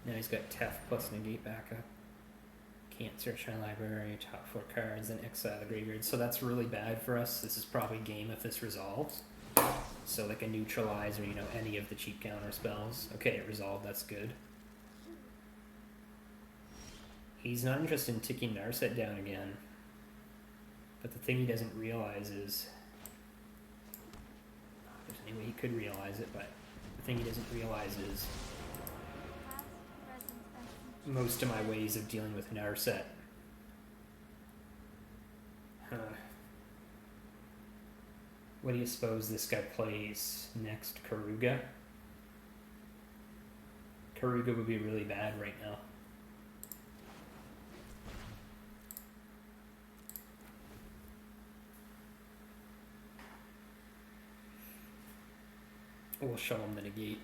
Now he's got Tef plus negate backup. Can't search my library, top 4 cards, then exile the graveyard. So that's really bad for us. This is probably game if this resolves. So like a Neutralize or, any of the cheap counter spells. Okay, it resolved, that's good. He's not interested in ticking Narset down again. But the thing he doesn't realize is... There's any way he could realize it, but the thing he doesn't realize is... most of my ways of dealing with Narset. What do you suppose this guy plays next? Karuga? Karuga would be really bad right now. We'll show him the negate.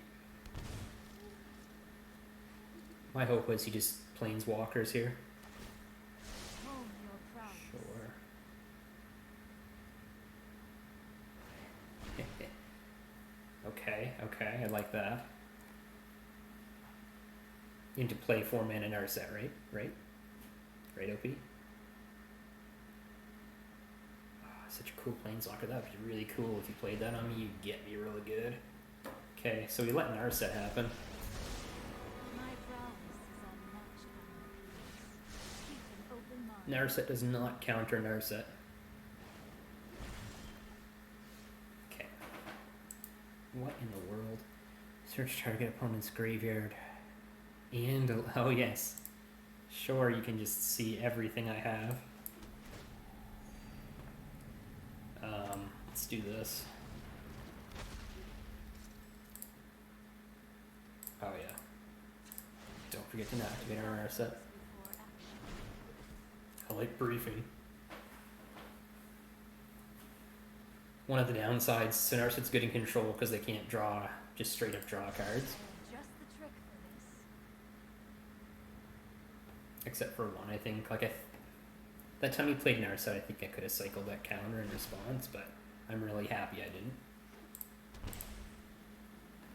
My hope was he just planeswalkers here. Home your prowess. Sure. Okay, I like that. Into play 4 mana Narset, right? Right, OP? Oh, such a cool planeswalker. That would be really cool if you played that on me. You'd get me really good. Okay, so we let Narset happen. My prowess is unmatched by my peers. Keep an open mind. Narset does not counter Narset. Okay. What in the world? Search target opponent's graveyard. And, oh yes. Sure, you can just see everything I have. Let's do this. Oh yeah. Don't forget to activate our Narset. I like briefing. One of the downsides, so Narset's good in control because they can't draw just straight up draw cards. I have just the trick for this. Except for one, I think. Like, that time you played Narset, I think I could have cycled that counter in response, but I'm really happy I didn't.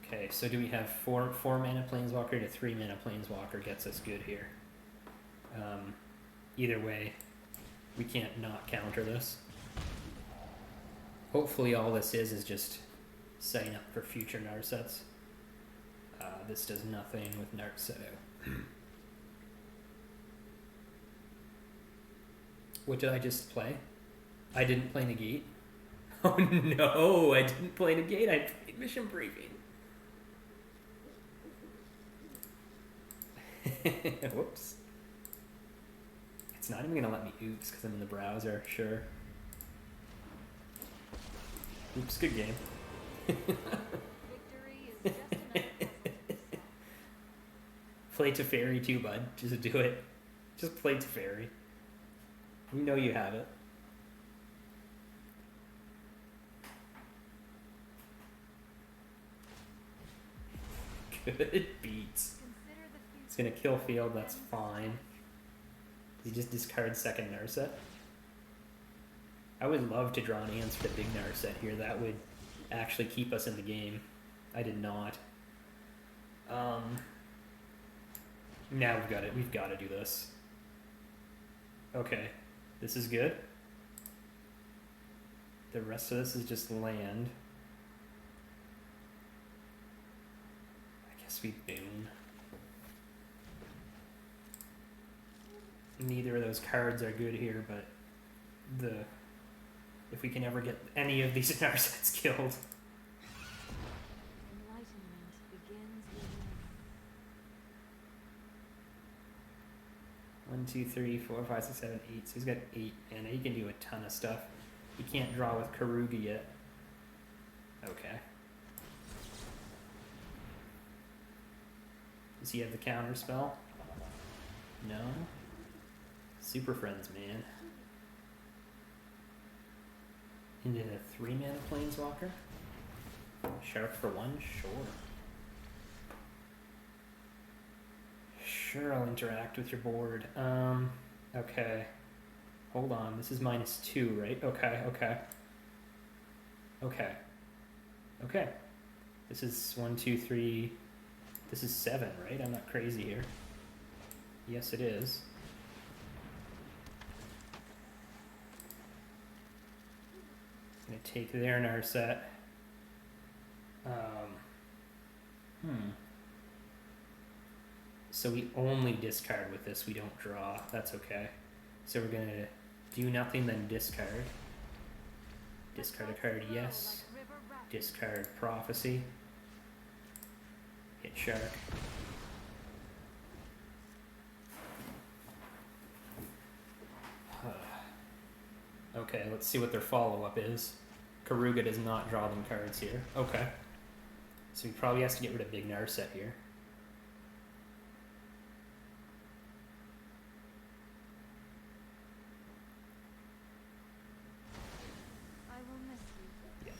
Okay, so do we have 4 mana Planeswalker to 3 mana Planeswalker gets us good here. Either way, we can't not counter this. Hopefully all this is just setting up for future Narsets. This does nothing with Narset out. What did I just play? I didn't play Negate. Oh no, I didn't play Negate, I played Mission Briefing. Whoops. It's not even gonna let me oops because I'm in the browser, sure. Oops, good game. Victory is just another puzzle to solve. Play Teferi too, bud. Just do it. Just play Teferi. We know you have it. Good beats. Consider the future. It's gonna kill field, that's fine. You just discard second Narset. I would love to draw an answer to big Narset here. That would actually keep us in the game. I did not. Now we've got to do this. Okay, this is good. The rest of this is just land. I guess we boon. Neither of those cards are good here, but if we can ever get any of these Narsets killed. Enlightenment begins within. 1, 2, 3, 4, 5, 6, 7, 8. So he's got 8 mana. He can do a ton of stuff. He can't draw with Karuga yet. Okay. Does he have the counter spell? No. Super Friends, man. Into the 3 mana Planeswalker? Shark for 1? Sure. Sure, I'll interact with your board. Okay. Hold on, this is -2, right? Okay. Okay. This is 1, 2, 3. This is 7, right? I'm not crazy here. Yes, it is. Gonna take their Narset. So we only discard with this, we don't draw. That's okay. So we're gonna do nothing, then discard. Discard a card, yes. Like river rapids. Discard Prophecy. Hit Shark. Okay, let's see what their follow-up is. Karuga does not draw them cards here. Okay. So he probably has to get rid of Big Narset here. I will miss you. Yeah.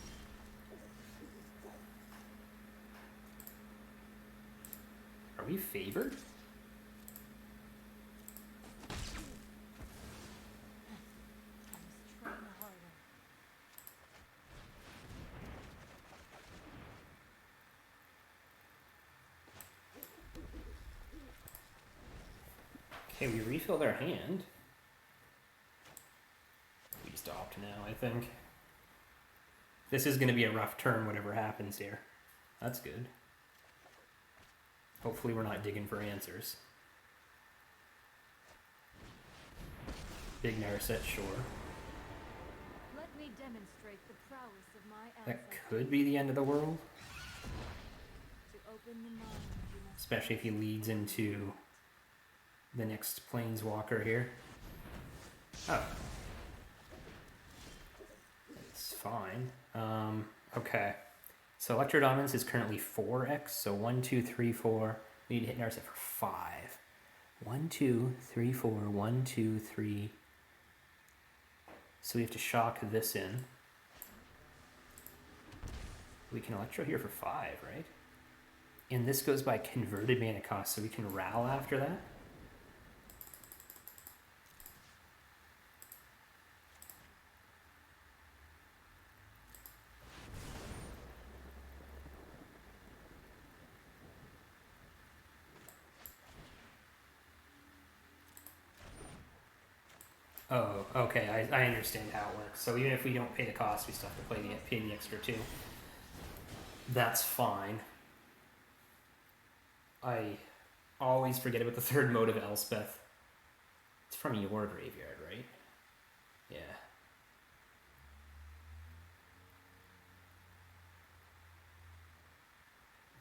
Are we favored? I must train harder. Okay, we refilled our hand. We just opt now, I think. This is going to be a rough turn, whatever happens here. That's good. Hopefully we're not digging for answers. Big Narset, sure. Let me demonstrate the prowess of my That ancestors. could be the end of the world. To open the mind, you must Especially if he leads into the next Planeswalker here. Oh. It's fine. Okay. So Electrodominance is currently 4x, so 1, 2, 3, 4. We need to hit Narset for 5. 1, 2, 3, 4, 1, 2, 3. So we have to shock this in. We can Electro here for 5, right? And this goes by converted mana cost, so we can Ral after that. Oh, okay. I understand how it works. So even if we don't pay the cost, we still have to pay the extra too. That's fine. I always forget about the third mode of Elspeth. It's from your graveyard, right? Yeah.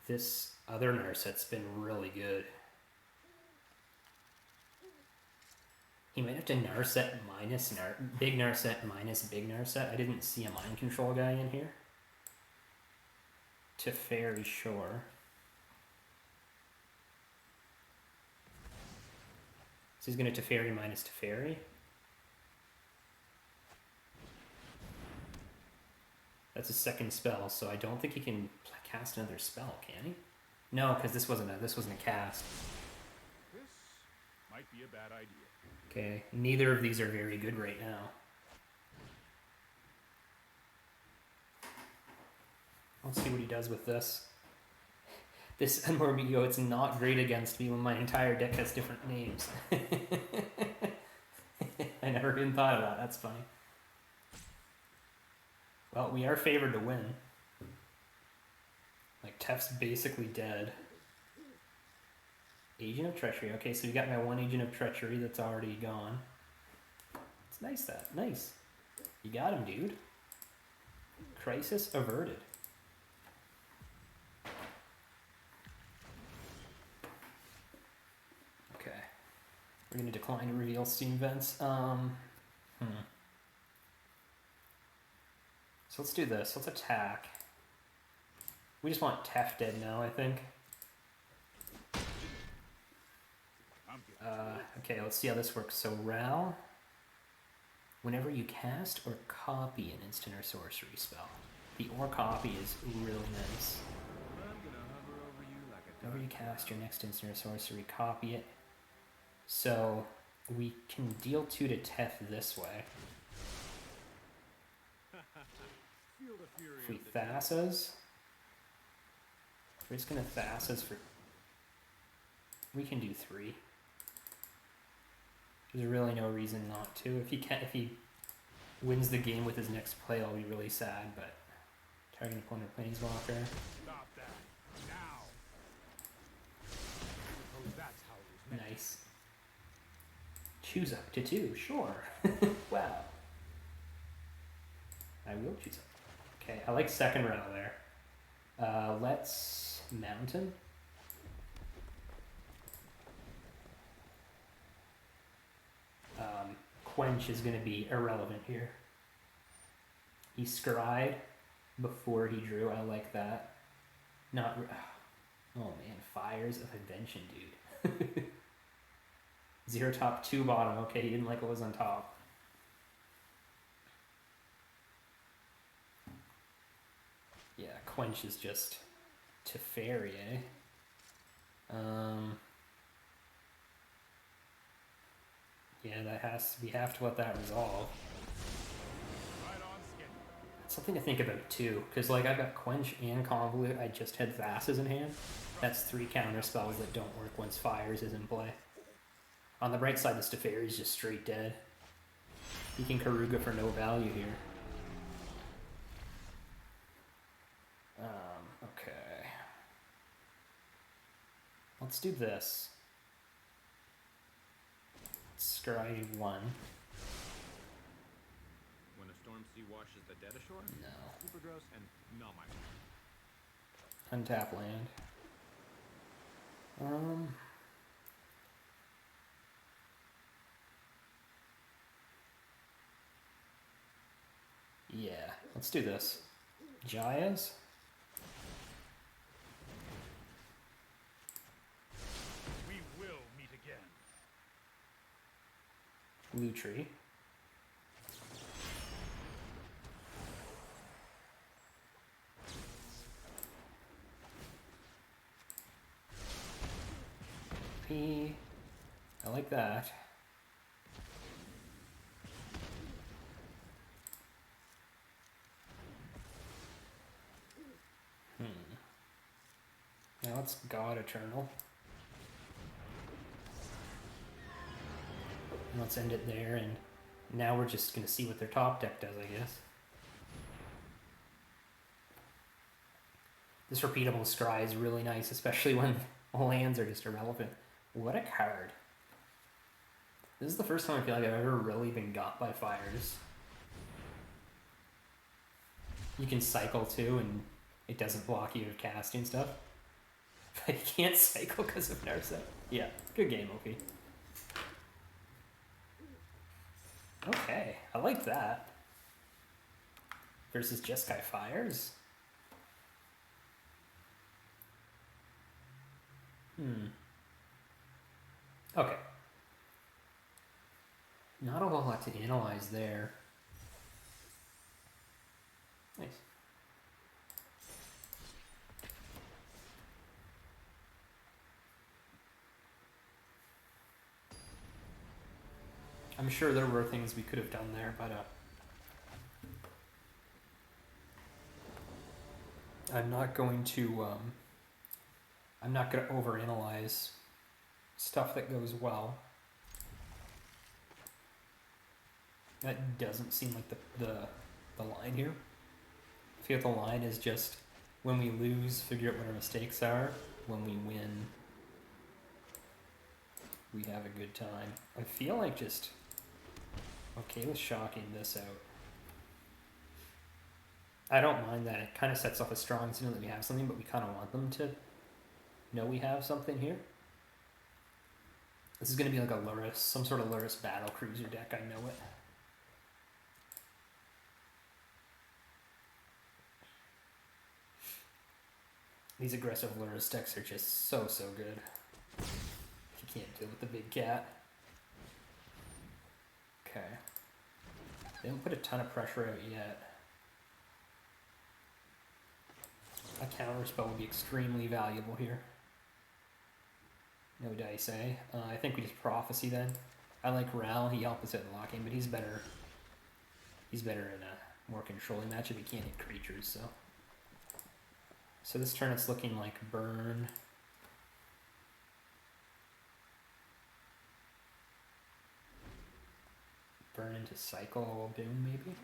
This other Narset's been really good. He might have to Narset minus Big Narset minus Big Narset. I didn't see a mind control guy in here. Teferi, sure. So he's going to Teferi minus Teferi. That's a second spell, so I don't think he can cast another spell, can he? No, because this wasn't a cast. This might be a bad idea. Okay, neither of these are very good right now. Let's see what he does with this. This Morbigo, it's not great against me when my entire deck has different names. I never even thought of that, that's funny. Well, we are favored to win. Like, Tef's basically dead. Agent of Treachery. Okay, so you got my one Agent of Treachery that's already gone. It's nice that. Nice. You got him, dude. Crisis averted. Okay. We're going to decline to reveal Steam Vents. So let's do this. Let's attack. We just want Tef dead now, I think. Okay, let's see how this works. So Ral, whenever you cast or copy an instant or sorcery spell, the or copy is really nice. Whenever you cast your next instant or sorcery, copy it. So we can deal 2 to Tef this way. If we Thassa's, we're just gonna Thassa's for. We can do 3. There's really no reason not to. If he wins the game with his next play, I'll be really sad. But target opponent Planeswalker. Stop that now. Suppose that's how it was meant. Nice. Choose up to 2, sure. Wow. I will choose up. Okay, I like second row there. Let's Mountain. Quench is going to be irrelevant here. He scryed before he drew. I like that. Not. Oh man, Fires of Invention, dude. 0 top, 2 bottom. Okay, he didn't like what was on top. Yeah, Quench is just Teferi, eh? Yeah, we have to let that resolve. Right on schedule. Something to think about too, because like I've got Quench and Convolute. I just had Thassa's in hand. That's 3 counter spells that don't work once Fires is in play. On the bright side, this Teferi is just straight dead. He can Karuga for no value here. Okay. Let's do this. Scry 1. When a storm sea washes the dead ashore? No. Super gross and not my fault. Untap land. Yeah, let's do this. Jaya's. We will meet again. Lutri. MP. I like that. Now let's God Eternal. And let's end it there, and now we're just going to see what their top deck does, I guess. This repeatable scry is really nice, especially when lands are just irrelevant. What a card. This is the first time I feel like I've ever really been got by fires. You can cycle too, and it doesn't block you of casting stuff. But you can't cycle because of Narset. Yeah, good game, Opie. Okay, I like that. Versus Jeskai Fires. Okay. Not a whole lot to analyze there. Nice. I'm sure there were things we could have done there, but I'm not going to overanalyze stuff that goes well. That doesn't seem like the line here. I feel like the line is just when we lose, figure out what our mistakes are. When we win, we have a good time. I feel like just okay with shocking this out. I don't mind that. It kind of sets off a strong signal that we have something, but we kind of want them to know we have something here. This is going to be like a Luris, some sort of Luris battle cruiser deck. I know it. These aggressive Luris decks are just so good. You can't deal with the big cat. Okay. They haven't put a ton of pressure out yet. A counter spell would be extremely valuable here. No dice, eh? I think we just Prophecy then. I like Ral, he helped us out in locking, but he's better. He's better in a more controlling matchup. He can't hit creatures, so. So this turn it's looking like burn. Burn into cycle doom maybe?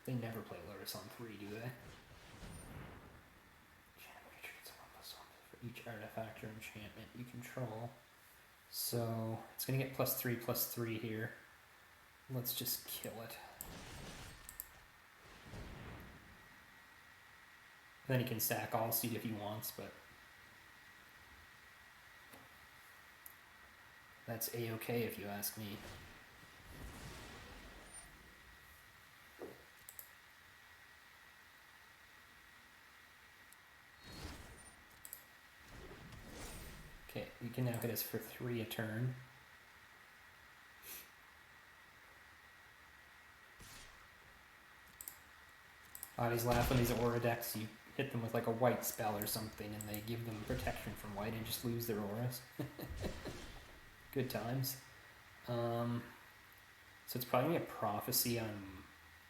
They never play Lotus on 3, do they? For each artifact or enchantment you control. So it's gonna get +3/+3 here. Let's just kill it. Then he can sack all seed if he wants, but that's a-okay if you ask me. Okay, you can now hit us for 3 a turn. He's laughing. These Aura decks, you hit them with like a white spell or something and they give them protection from white and just lose their auras. Good times. So it's probably gonna be a Prophecy on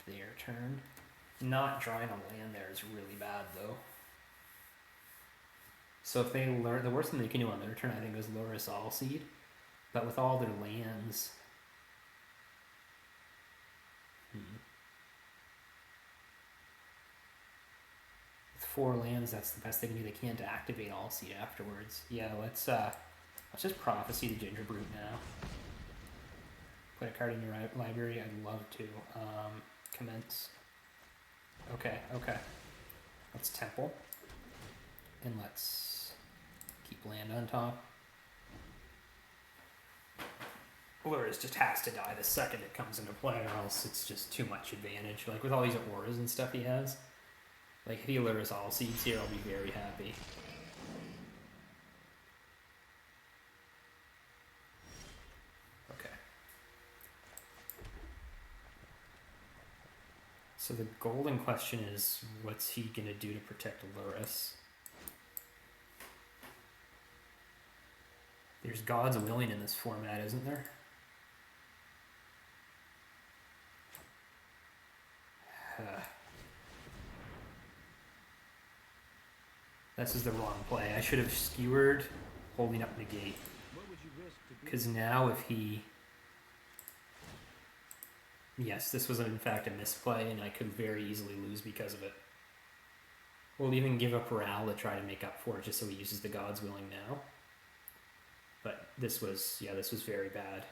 their turn. Not drawing a land there is really bad though. So if they learn, the worst thing they can do on their turn I think is Loris Allseed. But with all their lands... With 4 lands, that's the best they can do. They can't activate Allseed afterwards. Yeah, let's just Prophecy the Ginger Brute now. Put a card in your library, I'd love to. Commence. Okay. Let's Temple. And let's keep land on top. Luris just has to die the second it comes into play, or else it's just too much advantage. Like with all these auras and stuff he has. Like if he Luris all seeds here, I'll be very happy. Okay. So the golden question is, what's he gonna do to protect Luris? There's God's Willing in this format, isn't there? This is the wrong play. I should have skewered holding up negate. What would you risk to do? Because now if he... Yes, this was in fact a misplay, and I could very easily lose because of it. We'll even give up Ral to try to make up for it, just so he uses the God's Willing now. But this was, yeah, this was very bad.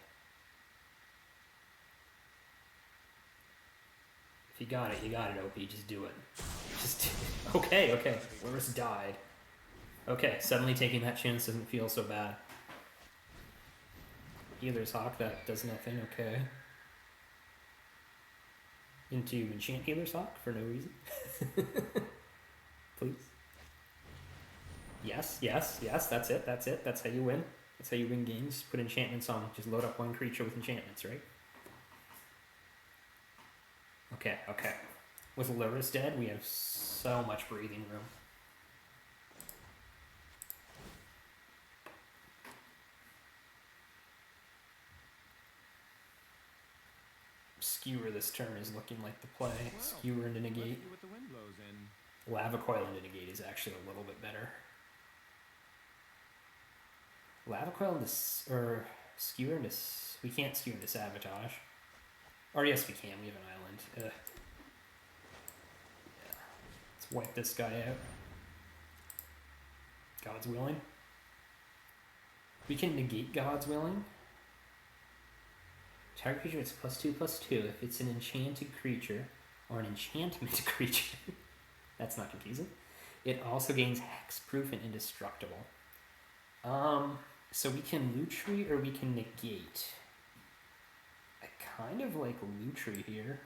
If you got it, OP. Just do it. Just okay, okay. Loris died. Okay, suddenly taking that chance doesn't feel so bad. Healer's Hawk, that does nothing, okay. Into enchant Healer's Hawk for no reason. Please. Yes, yes, yes, that's it, that's it. That's how you win. That's how you win games. Put enchantments on. Just load up one creature with enchantments, right? Okay, okay. With Loris dead, we have so much breathing room. Skewer this turn is looking like the play. Well, Skewer into let's negate. see what the wind blows in. Lava Coil into negate is actually a little bit better. Lava Coil into or skewer into we can't skewer into Sabotage. Or yes, we can. We have an island. Yeah. Let's wipe this guy out. God's Willing. We can negate God's Willing. Target creature is +2/+2 if it's an enchanted creature or an enchantment creature. That's not confusing. It also gains hexproof and indestructible. So we can Lutri or we can negate. I kind of like Lutri here.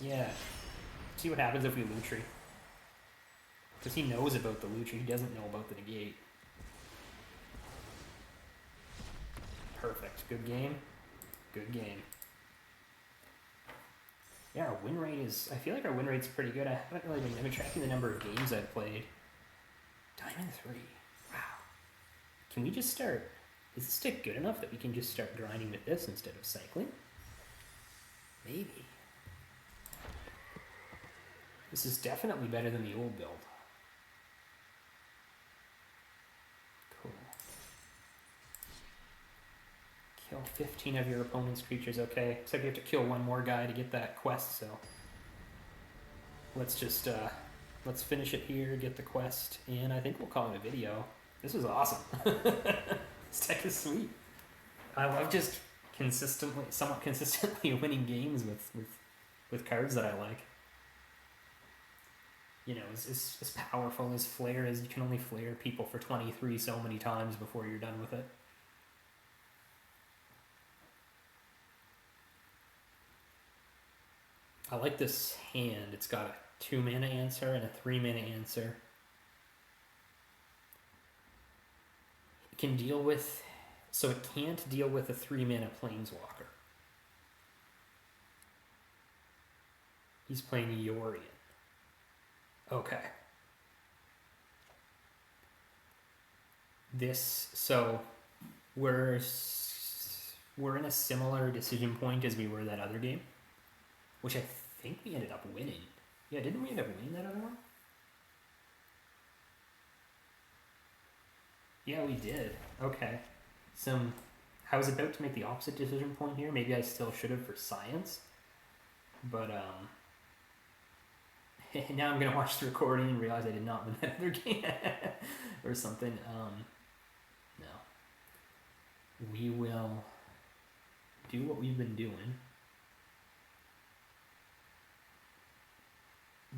Yeah. See what happens if we Lutri. Because he knows about the Lutri, he doesn't know about the negate. Perfect. Good game. Good game. Yeah, our win rate is... I feel like our win rate's pretty good. I haven't really been... I've been tracking the number of games I've played. Diamond 3. Wow. Can we just start... Is this stick good enough that we can just start grinding with this instead of cycling? Maybe. This is definitely better than the old build. Cool. Kill 15 of your opponent's creatures, okay. Except you have to kill one more guy to get that quest, so... Let's just, let's finish it here, get the quest, and I think we'll call it a video. This was awesome. This deck is sweet. I love just somewhat consistently winning games with cards that I like. You know, as powerful as Flare is, you can only flare people for 23 so many times before you're done with it. I like this hand. It's got a 2 mana answer and a 3 mana answer. It can deal with... So it can't deal with a 3 mana Planeswalker. He's playing Yorion. Okay. So we're in a similar decision point as we were that other game, which I think we ended up winning. Yeah, didn't we end up winning that other one? Yeah, we did. Okay. I was about to make the opposite decision point here. Maybe I still should have for science. But, now I'm going to watch the recording and realize I did not win that other game. Or something. No. We will do what we've been doing.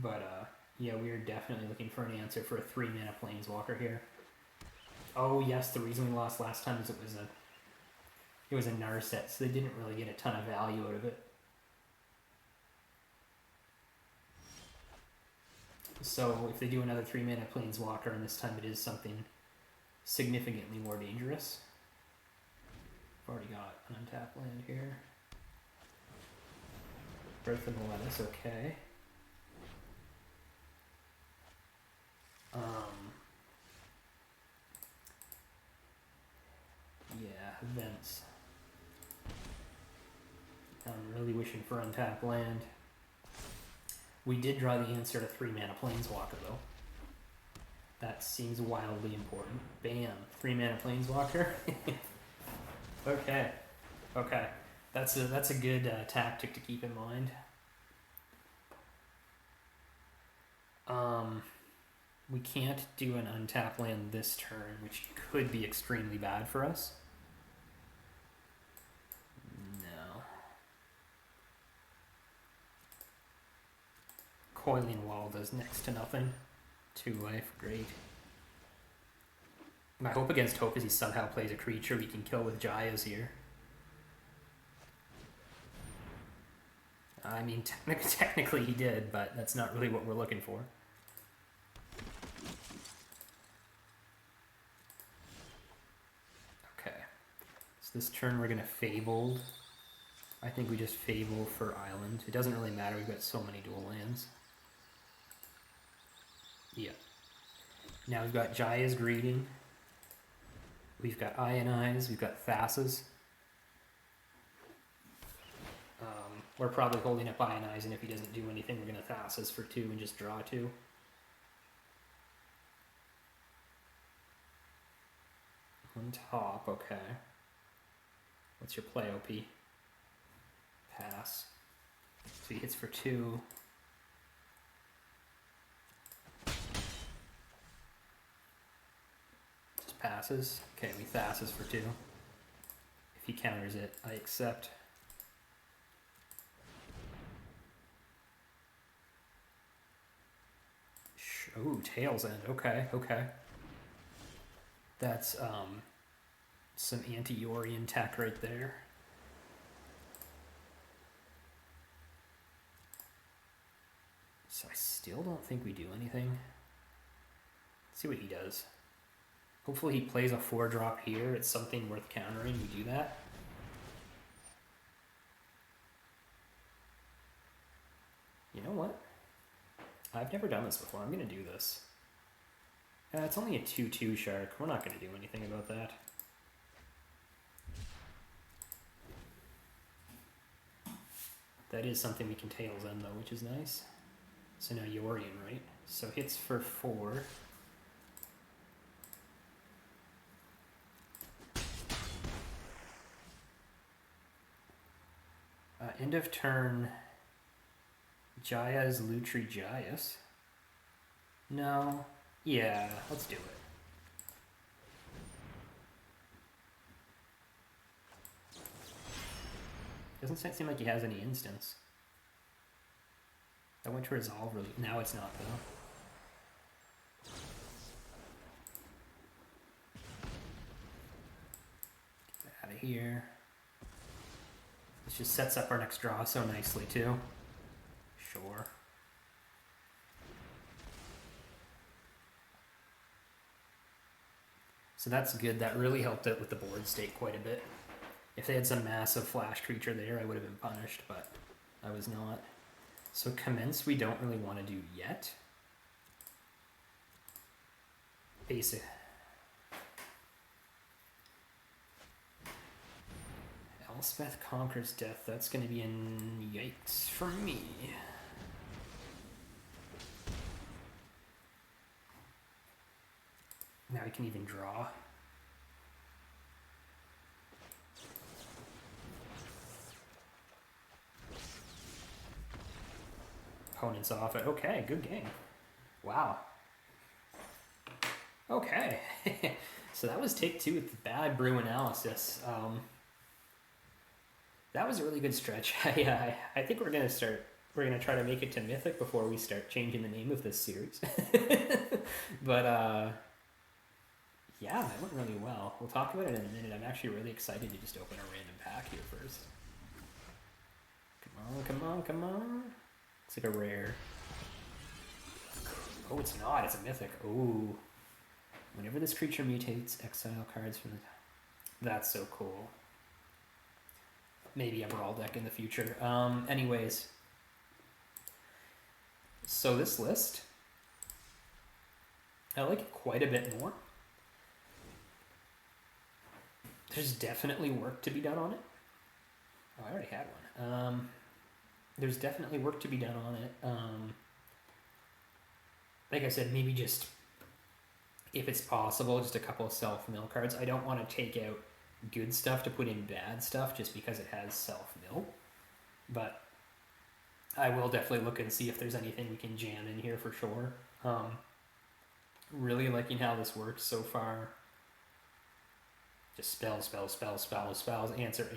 But, yeah, we are definitely looking for an answer for a 3 mana Planeswalker here. Oh, yes, the reason we lost last time is it was a Narset, so they didn't really get a ton of value out of it. So if they do another 3 mana Planeswalker, and this time it is something significantly more dangerous. I've already got an untapped land here. Birth of the Lettuce, okay. Events. I'm really wishing for untapped land. We did draw the answer to 3 mana Planeswalker though. That seems wildly important. Bam, 3 mana Planeswalker. Okay, okay, that's a good tactic to keep in mind. We can't do an untapped land this turn, which could be extremely bad for us. No. Coiling Wall does next to nothing. 2 life, great. My hope against hope is he somehow plays a creature we can kill with Jaya's here. I mean, technically he did, but that's not really what we're looking for. Okay. So this turn we're going to Fabled. I think we just Fable for Island. It doesn't really matter, we've got so many dual lands. Yeah. Now we've got Jaya's Greeting. We've got Ionize, we've got Thassa's. We're probably holding up Ionize, and if he doesn't do anything, we're going to Thassa's for 2 and just draw 2. On top, okay. What's your play, OP? Pass. So he hits for 2. Just passes. Okay, we Thassa's for 2. If he counters it, I accept. Ooh, Tail's End. Okay, okay. That's some anti-Yorian tech right there. So I still don't think we do anything. Let's see what he does. Hopefully he plays a 4-drop here. It's something worth countering. We do that. You know what? I've never done this before. I'm going to do this. It's only a 2/2 shark. We're not going to do anything about that. That is something we can Tails End though, which is nice. So now Yorian, right? So hits for 4. End of turn. Jaya's Lutri Jaya's. No. Yeah, let's do it. Doesn't seem like he has any instants. That went to resolve really. Now it's not though. Get out of here. This just sets up our next draw so nicely too. Sure. So that's good. That really helped out with the board state quite a bit. If they had some massive flash creature there, I would have been punished, but I was not. So Commence we don't really want to do yet. Basic. Elspeth Conquers Death. That's going to be an yikes for me. Now we can even draw. Opponent's off it. Okay, good game. Wow. Okay. So that was take 2 with the bad brew analysis. That was a really good stretch. I think we're gonna try to make it to Mythic before we start changing the name of this series. But yeah, that went really well. We'll talk about it in a minute. I'm actually really excited to just open a random pack here first. Come on, come on, come on. It's like a rare. Oh, it's not. It's a mythic. Ooh. Whenever this creature mutates, exile cards from the... That's so cool. Maybe a Brawl deck in the future. Anyways. So this list, I like it quite a bit more. There's definitely work to be done on it. Oh, I already had one. There's definitely work to be done on it. Like I said, maybe just, if it's possible, just a couple of self-mill cards. I don't want to take out good stuff to put in bad stuff just because it has self-mill. But I will definitely look and see if there's anything we can jam in here for sure. Really liking how this works so far. Just spells, answer,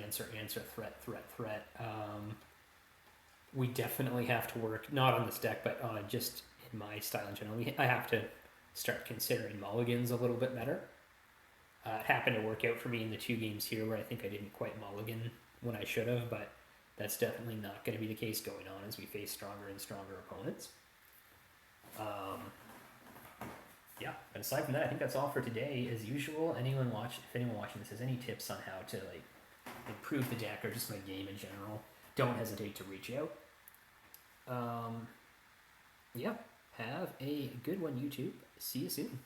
threat. We definitely have to work, not on this deck, but just in my style in general. I have to start considering mulligans a little bit better. It happened to work out for me in the 2 games here where I think I didn't quite mulligan when I should have, but that's definitely not going to be the case going on as we face stronger and stronger opponents. Yeah, but aside from that, I think that's all for today. As usual, if anyone watching this has any tips on how to like improve the deck or just my game in general, don't hesitate to reach out. Yeah, have a good one, YouTube. See you soon.